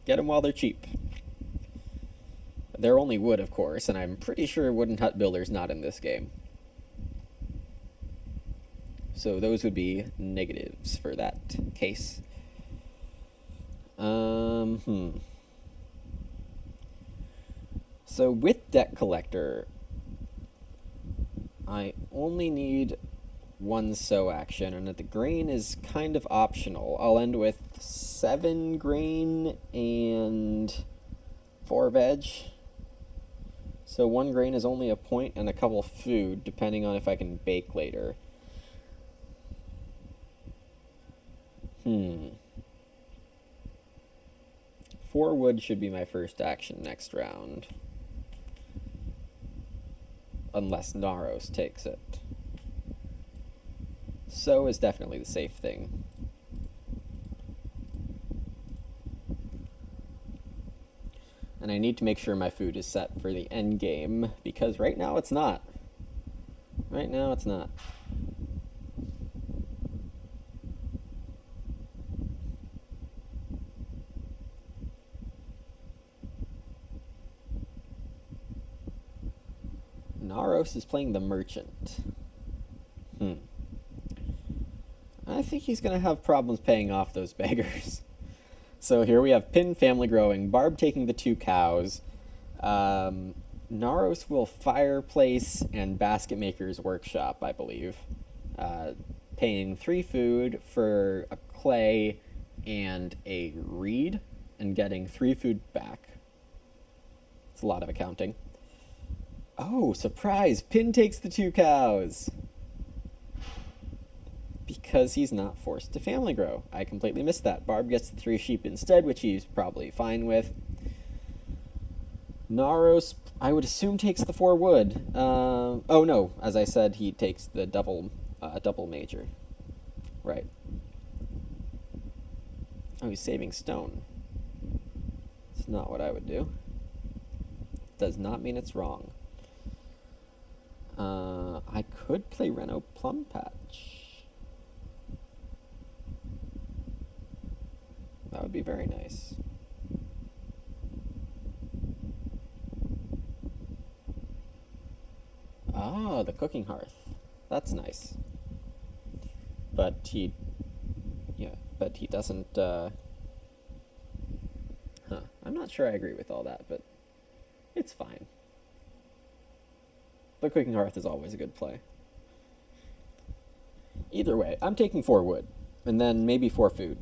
Get them while they're cheap. They're only wood, of course, and I'm pretty sure wooden hut builder's not in this game. So those would be negatives for that case. So with Debt Collector, I only need 1 sow action, and the grain is kind of optional. I'll end with 7 grain and 4 veg. So 1 grain is only a point and a couple food, depending on if I can bake later. 4 wood should be my first action next round. Unless Narros takes it. So is definitely the safe thing. And I need to make sure my food is set for the end game, because right now it's not. Right now it's not. Narros is playing the merchant. I think he's going to have problems paying off those beggars. So here we have Pin family growing, Barb taking the 2 cows. Narros will fireplace and basket maker's workshop, I believe. Paying 3 food for a clay and a reed, and getting 3 food back. It's a lot of accounting. Oh, surprise! Pin takes the 2 cows! Because he's not forced to family grow. I completely missed that. Barb gets the 3 sheep instead, which he's probably fine with. Narros, I would assume, takes the 4 wood. Oh no, as I said, he takes the double major. Right. Oh, he's saving stone. It's not what I would do. Does not mean it's wrong. I could play Reno Plum Patch. That would be very nice. Ah, the cooking hearth. That's nice. But he doesn't, I'm not sure I agree with all that, but it's fine. The cooking hearth is always a good play. Either way, I'm taking 4 wood, and then maybe 4 food.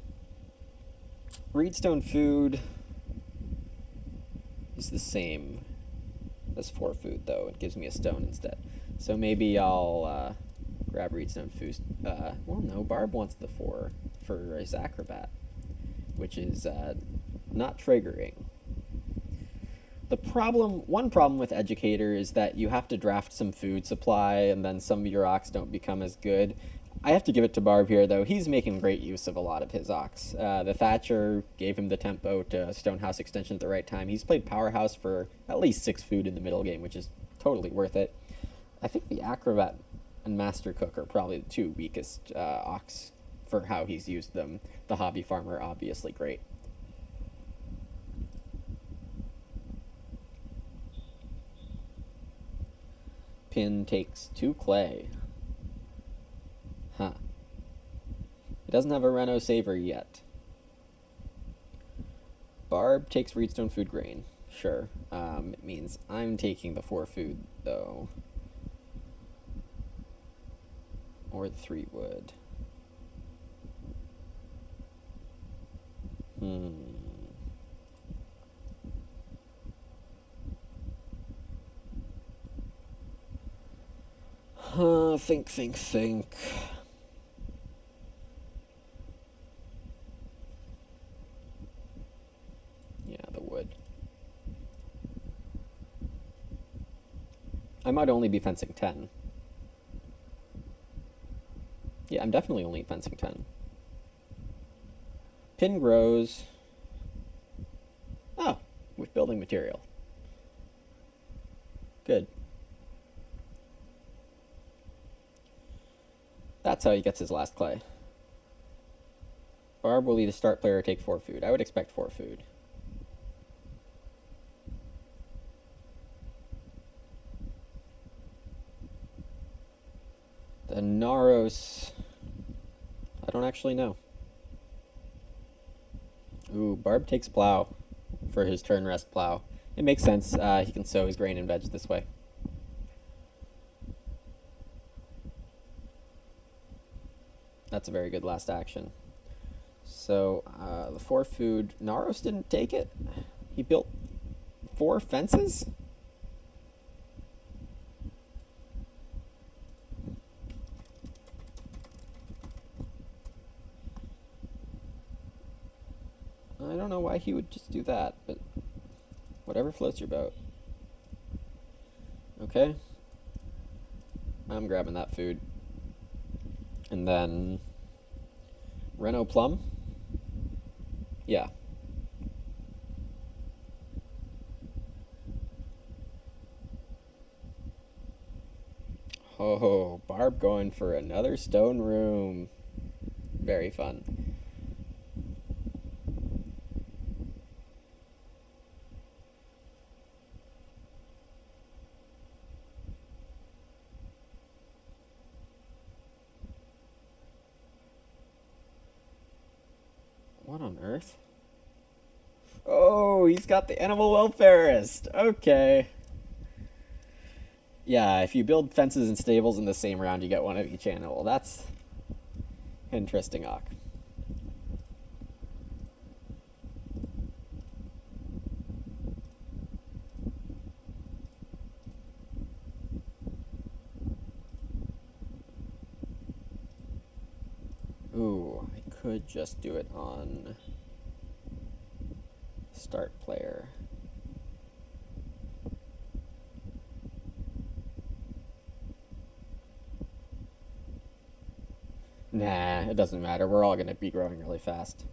Reedstone food is the same as 4 food, though. It gives me a stone instead. So maybe I'll grab Reedstone Foost. Well, no, Barb wants the 4 for his Acrobat, which is not triggering. One problem with Educator is that you have to draft some food supply, and then some of your ox don't become as good. I have to give it to Barb here, though. He's making great use of a lot of his ox. The Thatcher gave him the tempo to Stonehouse Extension at the right time. He's played Powerhouse for at least 6 food in the middle game, which is totally worth it. I think the Acrobat and Master Cook are probably the 2 weakest ox for how he's used them. The Hobby Farmer, obviously great. Pin takes 2 clay. Huh. He doesn't have a Reno Saver yet. Barb takes Reedstone Food Grain. Sure. It means I'm taking the 4 food, though. Or the 3 wood. Think. Yeah, the wood. I might only be fencing 10. Yeah, I'm definitely only fencing 10. Pin grows. Oh, with building material. Good. That's how he gets his last clay. Barb will either start player or take 4 food. I would expect 4 food. The narros, I don't actually know. Ooh, Barb takes plow for his turn rest plow. It makes sense. He can sow his grain and veg this way. That's a very good last action. So, the 4 food, Narros didn't take it. He built 4 fences? I don't know why he would just do that, but whatever floats your boat. Okay. I'm grabbing that food. And then Reno Plum? Yeah. Oh, Barb going for another stone room. Very fun. What on earth? Oh, he's got the animal welfarist. Okay. Yeah, if you build fences and stables in the same round, you get one of each animal. That's interesting, Ock. Ooh, I could just do it on start player. Nah, it doesn't matter. We're all going to be growing really fast.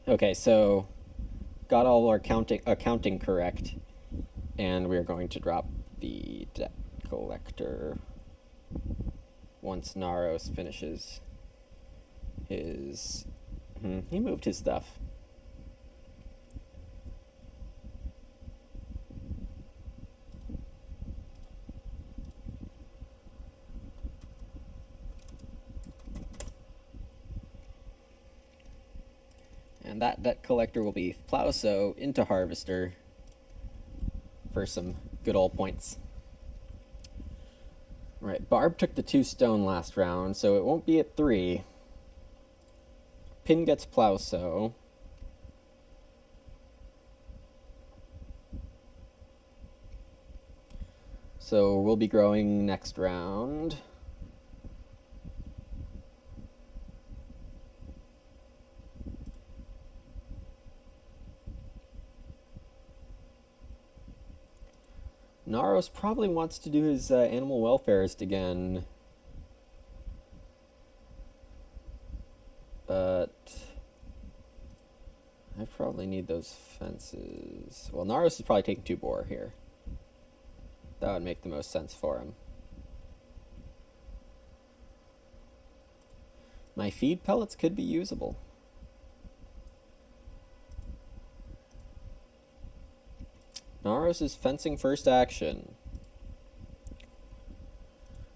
Okay, so got all our accounting correct, and we're going to drop the debt collector. once Narros finishes his... he moved his stuff. And that debt collector will be Plowso into Harvester for some good old points. Right, Barb took the 2 stone last round, so it won't be at 3. Pin gets Plowso. So we'll be growing next round. Narros probably wants to do his animal welfarist again. But I probably need those fences. Well, Narros is probably taking 2 boar here. That would make the most sense for him. My feed pellets could be usable. Narros is fencing first action.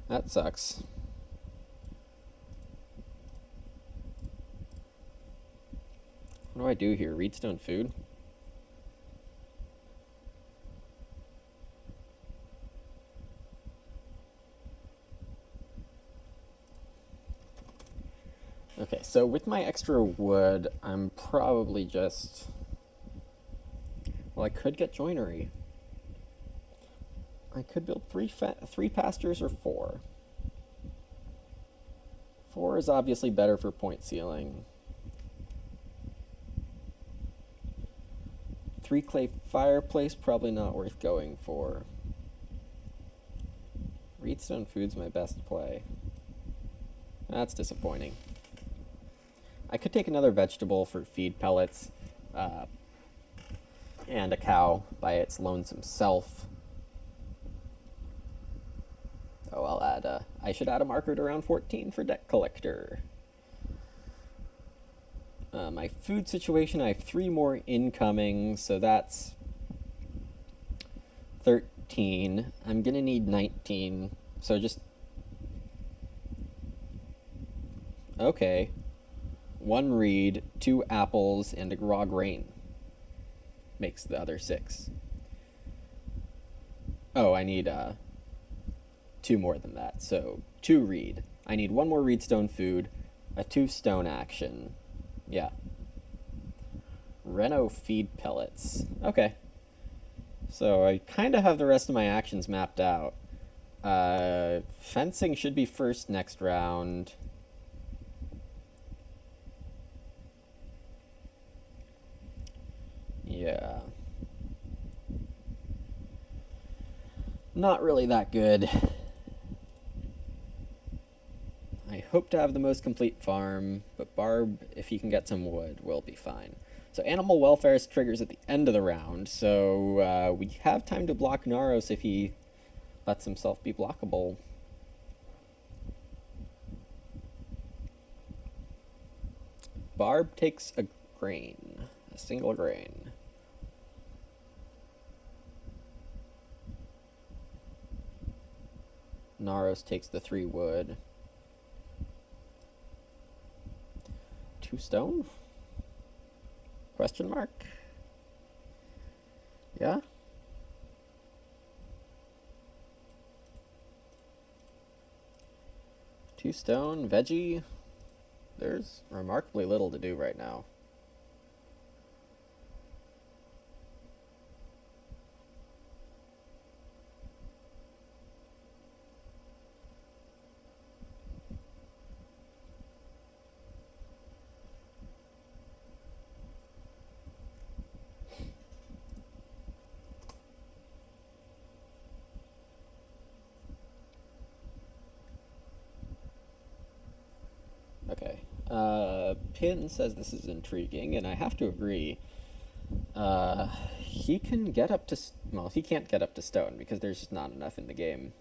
That sucks. What do I do here? Reedstone food? Okay, so with my extra wood, I'm probably just... Well, I could get joinery. I could build 3 pastures or 4. 4 is obviously better for point ceiling. 3 clay fireplace, probably not worth going for. Reedstone food's my best play. That's disappointing. I could take another vegetable for feed pellets, and a cow by its lonesome self. Oh, I'll add I should add a marker to round 14 for debt collector. My food situation, I have 3 more incoming, so that's 13. I'm gonna need 19, so just... Okay. 1 reed, 2 apples, and a raw grain makes the other 6. Oh, I need 2 more than that, so 2 reed. I need 1 more reedstone food, a 2 stone action. Yeah. Reno feed pellets. Okay. So I kind of have the rest of my actions mapped out. Fencing should be first next round. Yeah. Not really that good. I hope to have the most complete farm, but Barb, if he can get some wood, will be fine. So animal welfare triggers at the end of the round, so we have time to block Narros if he lets himself be blockable. Barb takes a grain, a single grain. Narros takes the 3 wood. 2 stone? Question mark? Yeah? Two stone, veggie. There's remarkably little to do right now. Okay. Pin says this is intriguing, and I have to agree. He can get up to... Well, he can't get up to stone, because there's just not enough in the game.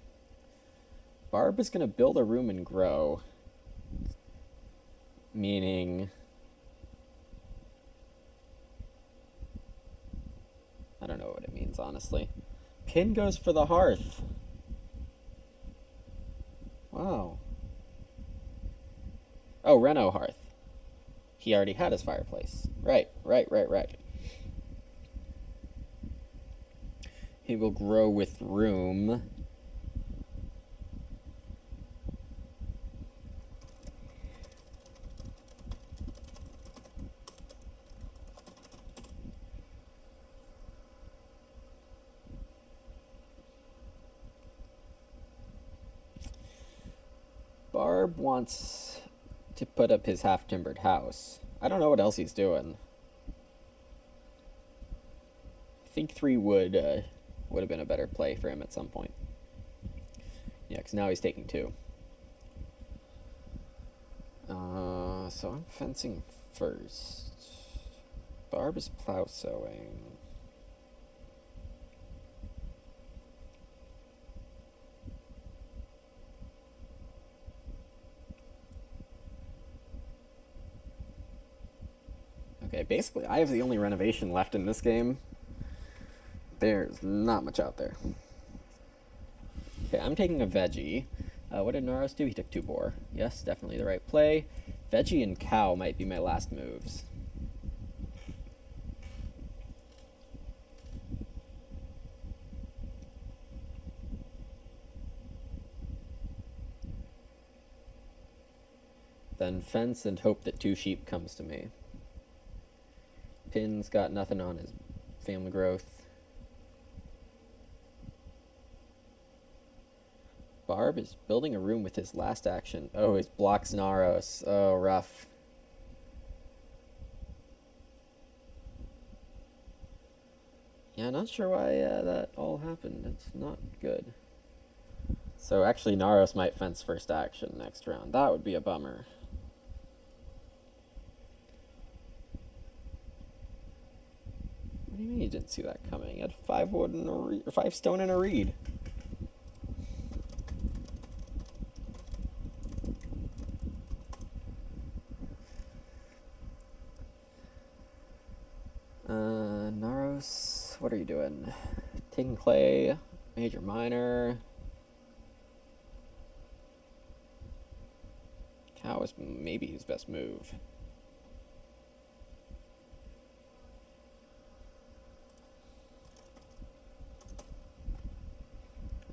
Barb is going to build a room and grow. Meaning... I don't know what it means, honestly. Pin goes for the hearth. Wow. Oh, Reno hearth. He already had his fireplace. Right. He will grow with room. Barb wants to put up his half-timbered house. I don't know what else he's doing. I think 3 wood would have been a better play for him at some point. Yeah, because now he's taking 2. So I'm fencing first. Barb is plow sowing. Okay, basically I have the only renovation left in this game. There's not much out there. Okay, I'm taking a veggie. What did Narros do? He took 2 boar. Yes, definitely the right play. Veggie and cow might be my last moves. Then fence and hope that 2 sheep comes to me. Pin's got nothing on his family growth. Barb is building a room with his last action. Oh, he blocks Narros. Oh, rough. Yeah, not sure why that all happened. It's not good. So actually Narros might fence first action next round. That would be a bummer. What do you mean you didn't see that coming? He had 5 wood and or 5 stone and a reed. Narros, what are you doing? Taking clay, major minor. Cow is maybe his best move.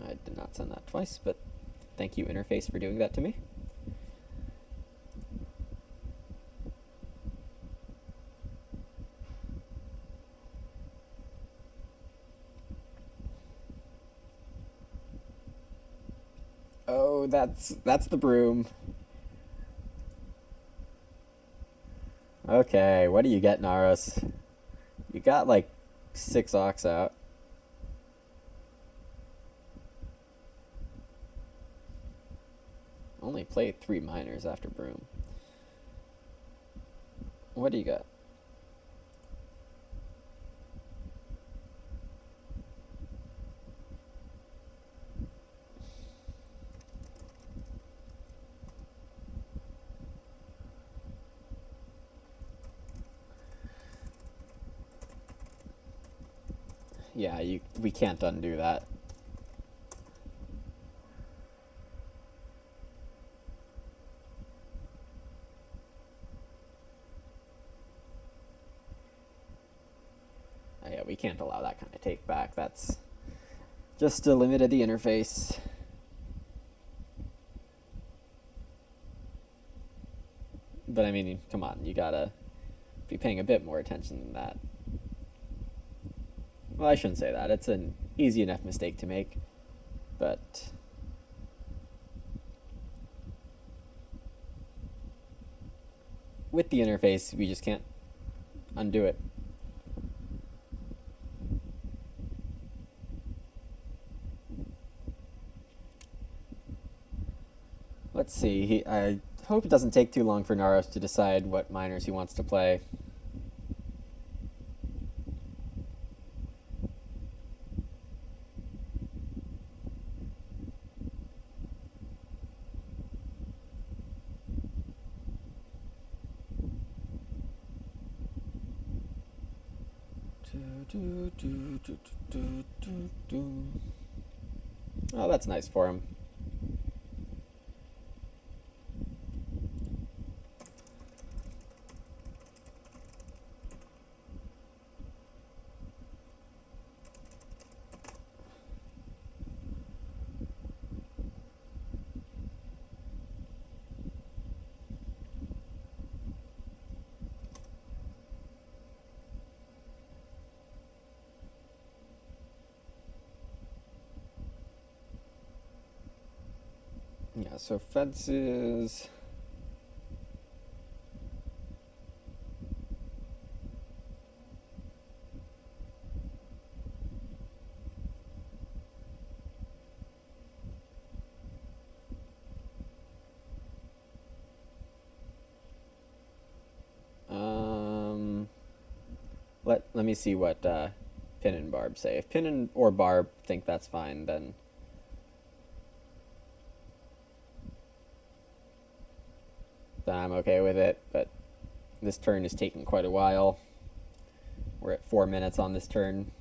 I did not send that twice, but thank you, interface, for doing that to me. Oh, that's the broom. Okay, what do you get, Narros? You got like 6 ox out. Only played 3 miners after broom. What do you got? Yeah, we can't undo that. Yeah, we can't allow that kind of take back. That's just a limit of the interface. But I mean, come on, you gotta be paying a bit more attention than that. Well, I shouldn't say that. It's an easy enough mistake to make, but with the interface, we just can't undo it. Let's see. I hope it doesn't take too long for Narros to decide what miners he wants to play. Oh, that's nice for him. Yeah, so fences. Let me see what Pin and Barb say. If Pin and or Barb think that's fine, then I'm okay with it. But this turn is taking quite a while. We're at 4 minutes on this turn.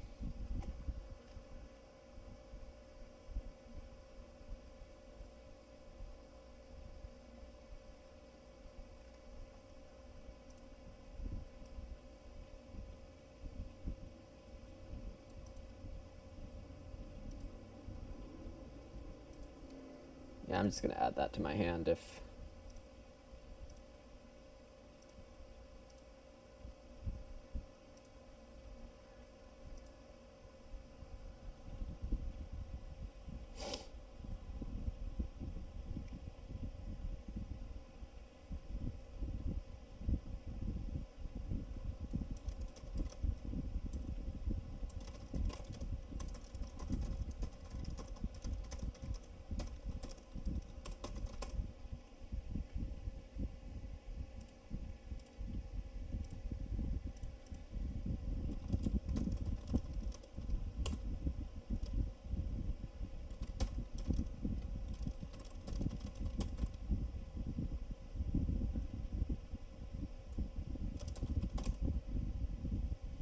Yeah, I'm just going to add that to my hand if...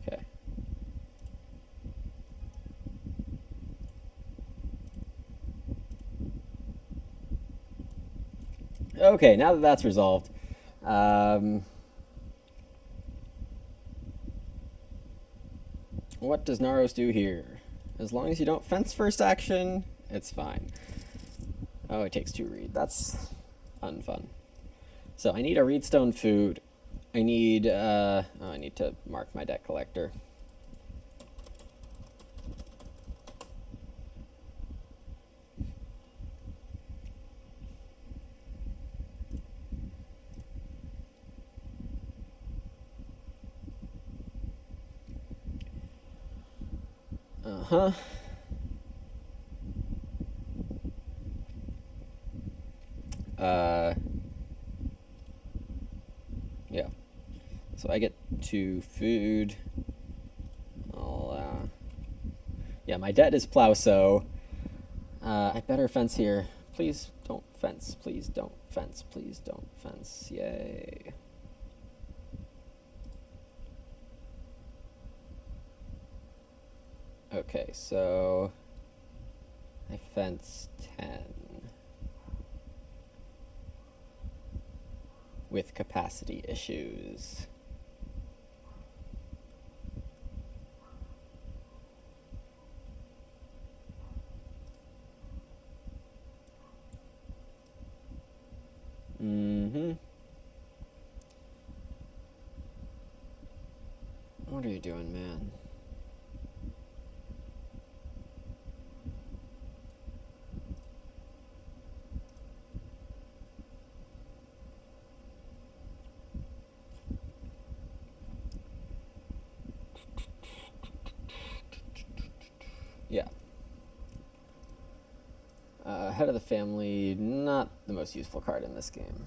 Okay. Okay, now that that's resolved, what does Narros do here? As long as you don't fence first action, it's fine. Oh, it takes 2 reed. That's unfun. So I need a reedstone food. I need I need to mark my debt collector. Uh-huh. Yeah. So I get 2 food. Yeah, my debt is plow, so I better fence here. Please don't fence. Please don't fence. Please don't fence. Yay. Okay, so I fence 10 with capacity issues. What are you doing, man? Yeah. Head of the family, not the most useful card in this game.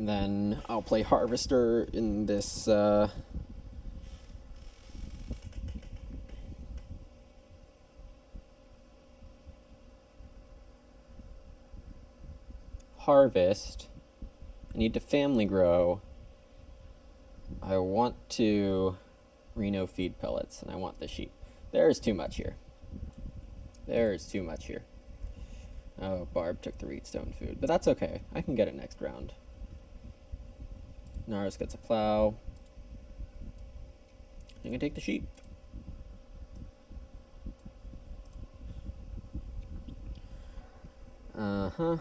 And then I'll play Harvester in this harvest. I need to family grow. I want to Reno feed pellets, and I want the sheep. There's too much here. There's too much here. Oh, Barb took the Reedstone food, but that's okay. I can get it next round. Narros gets a plow. I'm gonna take the sheep. Uh-huh.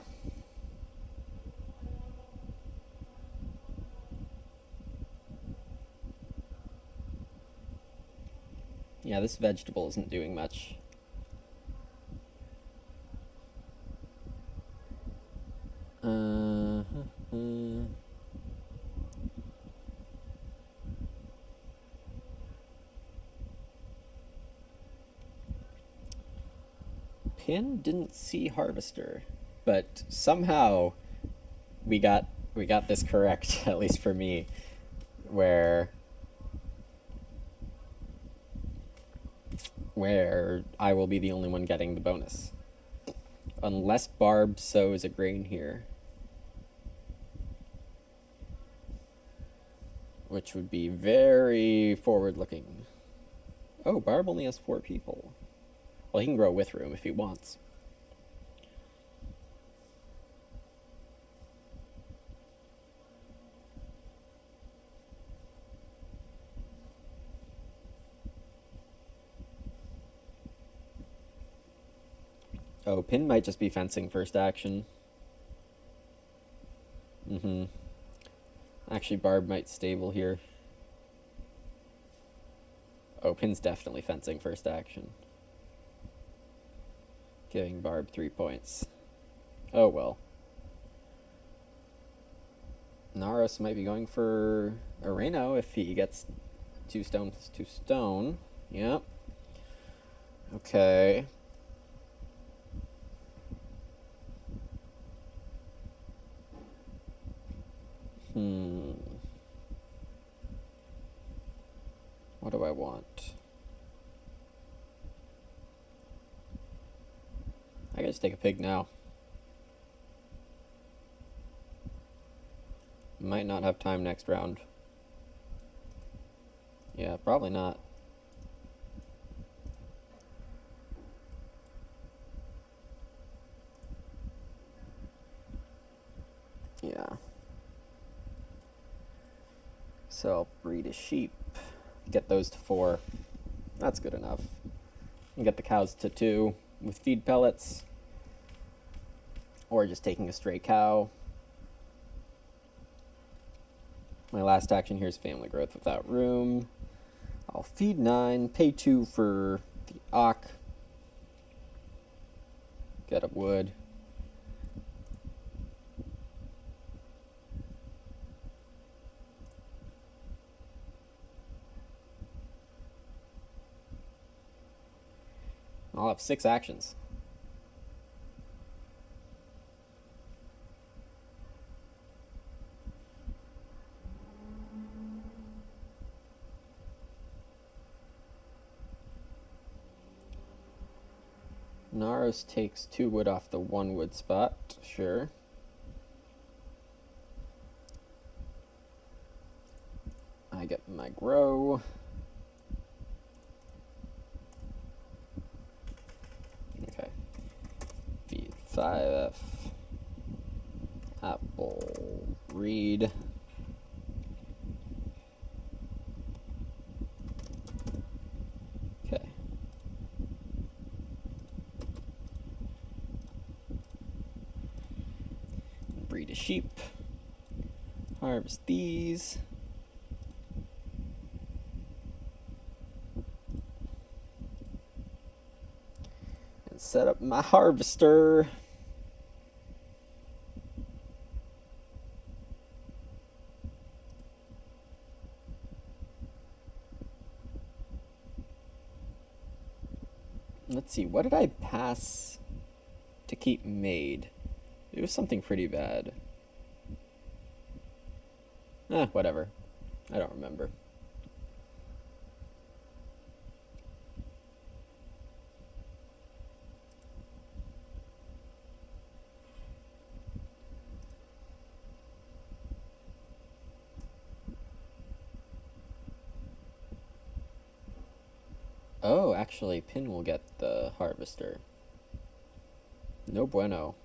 Yeah, this vegetable isn't doing much. Pin didn't see Harvester, but somehow we got this correct, at least for me, where I will be the only one getting the bonus. Unless Barb sows a grain here. Which would be very forward-looking. Oh, Barb only has 4 people. Well, he can grow with room if he wants. Oh, Pin might just be fencing first action. Actually, Barb might stable here. Oh, Pin's definitely fencing first action. Giving Barb 3 points. Oh well. Narros might be going for a Reno if he gets 2 stone plus 2 stone. Yep. Okay. What do I want? I gotta just take a pig now. Might not have time next round. Yeah, probably not. Yeah. So I'll breed a sheep. Get those to 4. That's good enough. And get the cows to 2 with feed pellets. Or just taking a stray cow. My last action here is family growth without room. I'll feed 9, pay 2 for the ock. Get a wood. I'll have 6 actions. Narros takes 2 wood off the 1 wood spot, sure. I get my grow. Okay. Feed 5F. Apple. Reed. Okay. Breed a sheep. Harvest these. And set up my harvester. Let's see, what did I pass to keep made? It was something pretty bad. Whatever. I don't remember. Oh, actually, Pin will get the harvester. No bueno.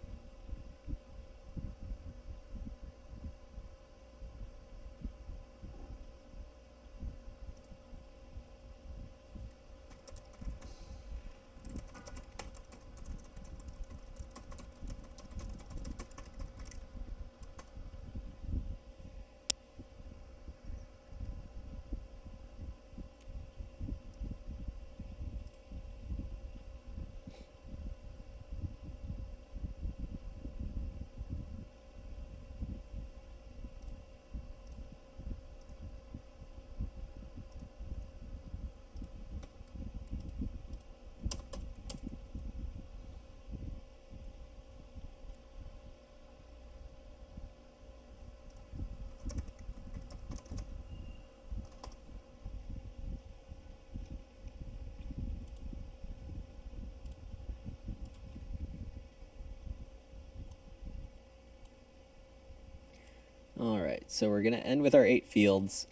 Alright, so we're going to end with our 8 fields.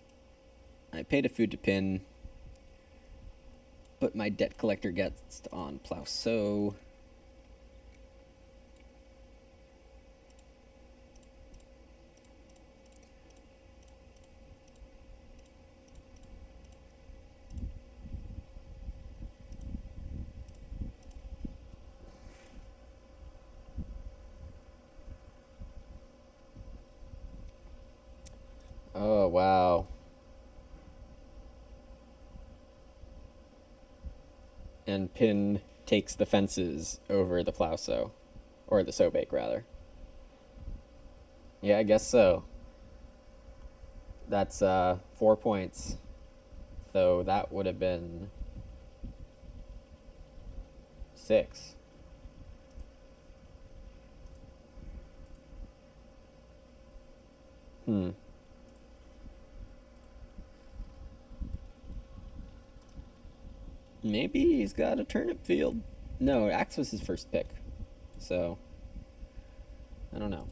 I paid a food to Pin, but my debt collector gets on plow sow. Oh, wow. And Pin takes the fences over the plow sow. Or the sow bake, rather. Yeah, I guess so. That's 4 points. So that would have been 6. Hmm. Maybe he's got a turnip field. No, Axe was his first pick. So, I don't know.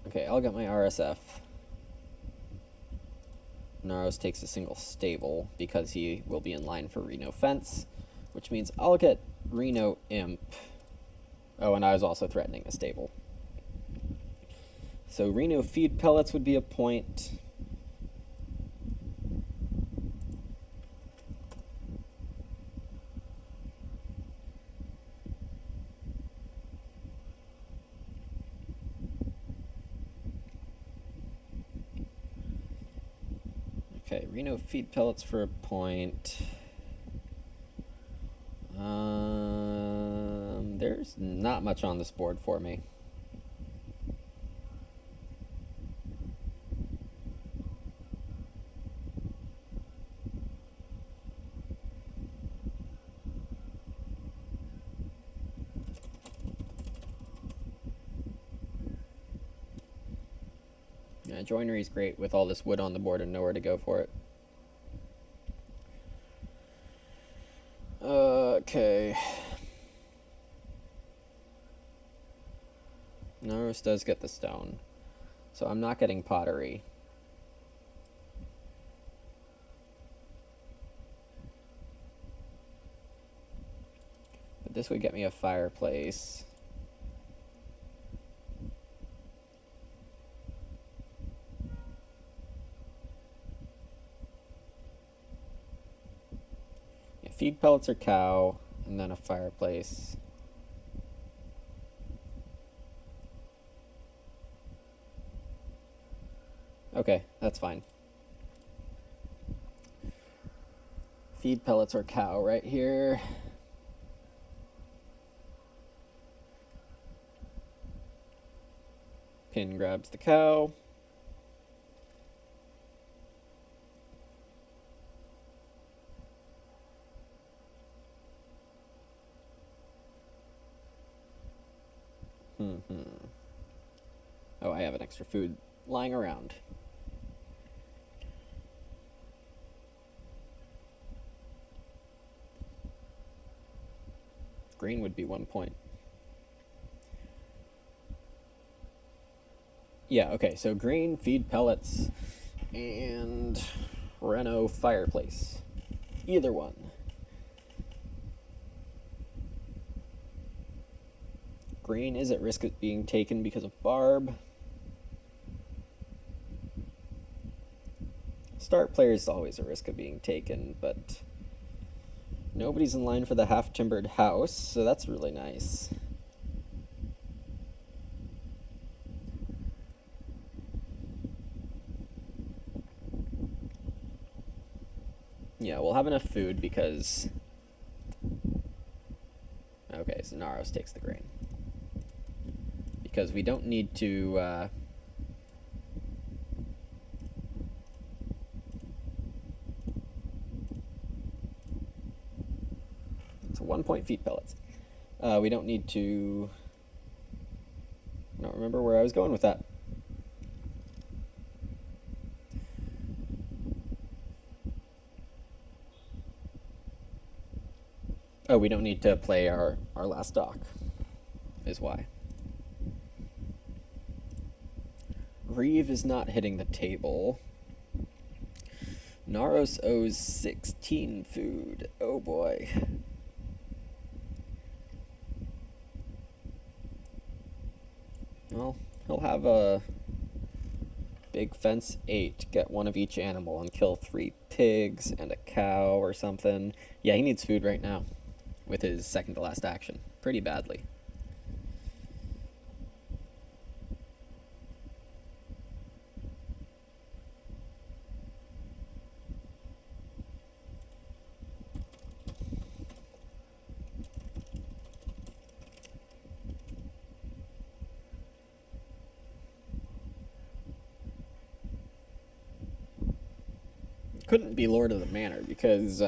Okay, I'll get my RSF. Narros takes a single stable because he will be in line for Reno Fence, which means I'll get Reno Imp. Oh, and I was also threatening a stable. So Reno Feed Pellets would be a point. Okay, Reno Feed Pellets for a point. There's not much on this board for me. Yeah, joinery's great with all this wood on the board and nowhere to go for it. Okay. Narros does get the stone. So I'm not getting pottery. But this would get me a fireplace. Yeah, feed pellets or cow, and then a fireplace. Okay, that's fine. Feed pellets or cow right here. Pin grabs the cow. Oh, I have an extra food lying around. Green would be 1 point. Yeah, okay, so green, feed pellets, and Reno fireplace. Either one. Green is at risk of being taken because of Barb. Start player is always at risk of being taken, but nobody's in line for the half-timbered house, so that's really nice. Yeah, we'll have enough food because... Okay, so Narros takes the grain. Because we don't need to... It's a 1 point feed pellets. We don't need to... I don't remember where I was going with that. Oh, we don't need to play our last dock, is why. Reeve is not hitting the table. Narros owes 16 food. Oh boy. Well, he'll have a big fence 8, get one of each animal, and kill 3 pigs and a cow or something. Yeah, he needs food right now with his second to last action. Pretty badly. Couldn't be Lord of the Manor because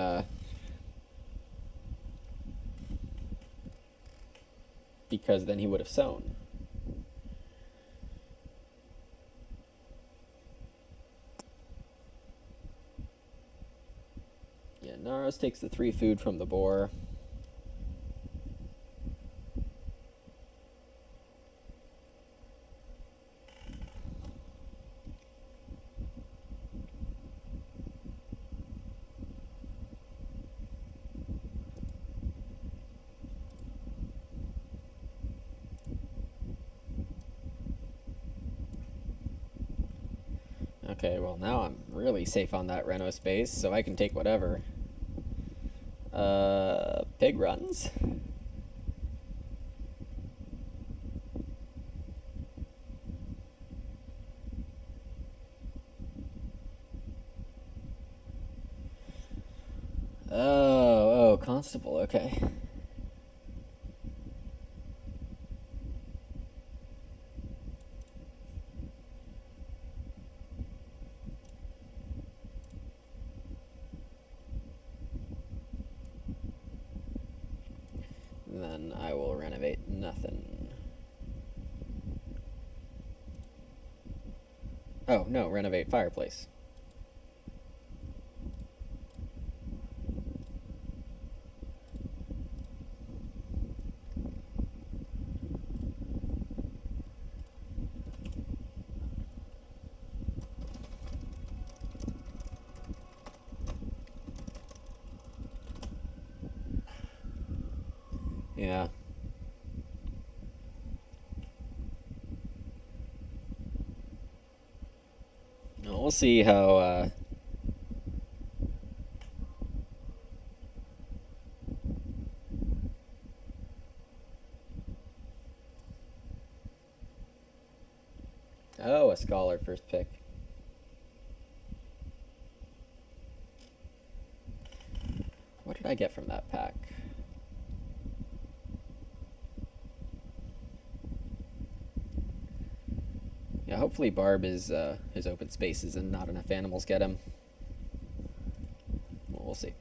then he would have sown. Yeah, Narros takes the 3 food from the boar. Okay, well now I'm really safe on that Reno space, so I can take whatever. Pig runs. Oh, constable, okay. Then I will renovate nothing. Oh, no, renovate fireplace. Yeah. Well, we'll see how, Oh, a scholar first pick. What did I get from that pack? Yeah, hopefully Barb is his open spaces and not enough animals get him. Well, we'll see.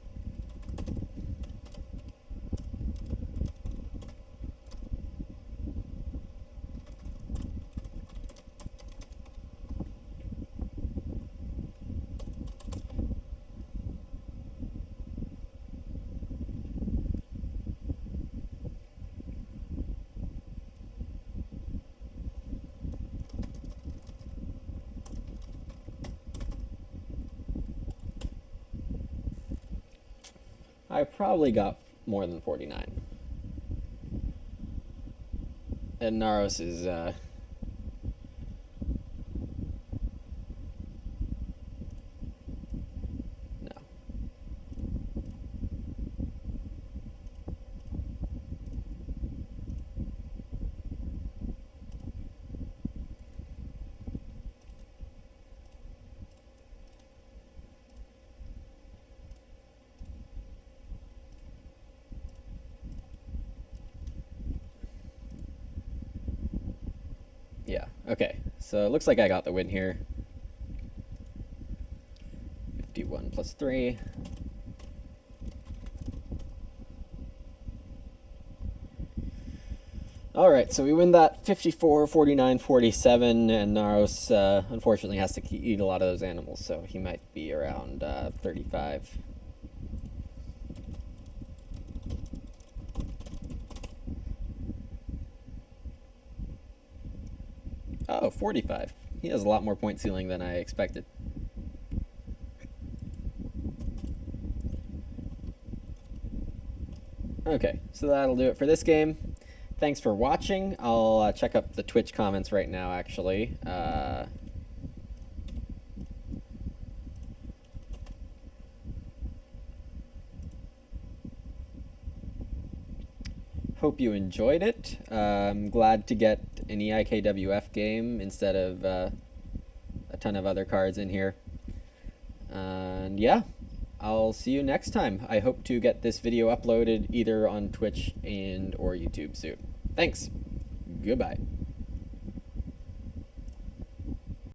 I probably got more than 49. And Narros is, no. Yeah, okay. So it looks like I got the win here. 51 plus 3. Alright, so we win that 54, 49, 47, and Narros unfortunately has to eat a lot of those animals, so he might be around 35. Oh, 45. He has a lot more point ceiling than I expected. Okay, so that'll do it for this game. Thanks for watching. I'll check up the Twitch comments right now, actually. Hope you enjoyed it. I'm glad to get an EIKWF game instead of a ton of other cards in here. And yeah, I'll see you next time. I hope to get this video uploaded either on Twitch and or YouTube soon. Thanks. Goodbye.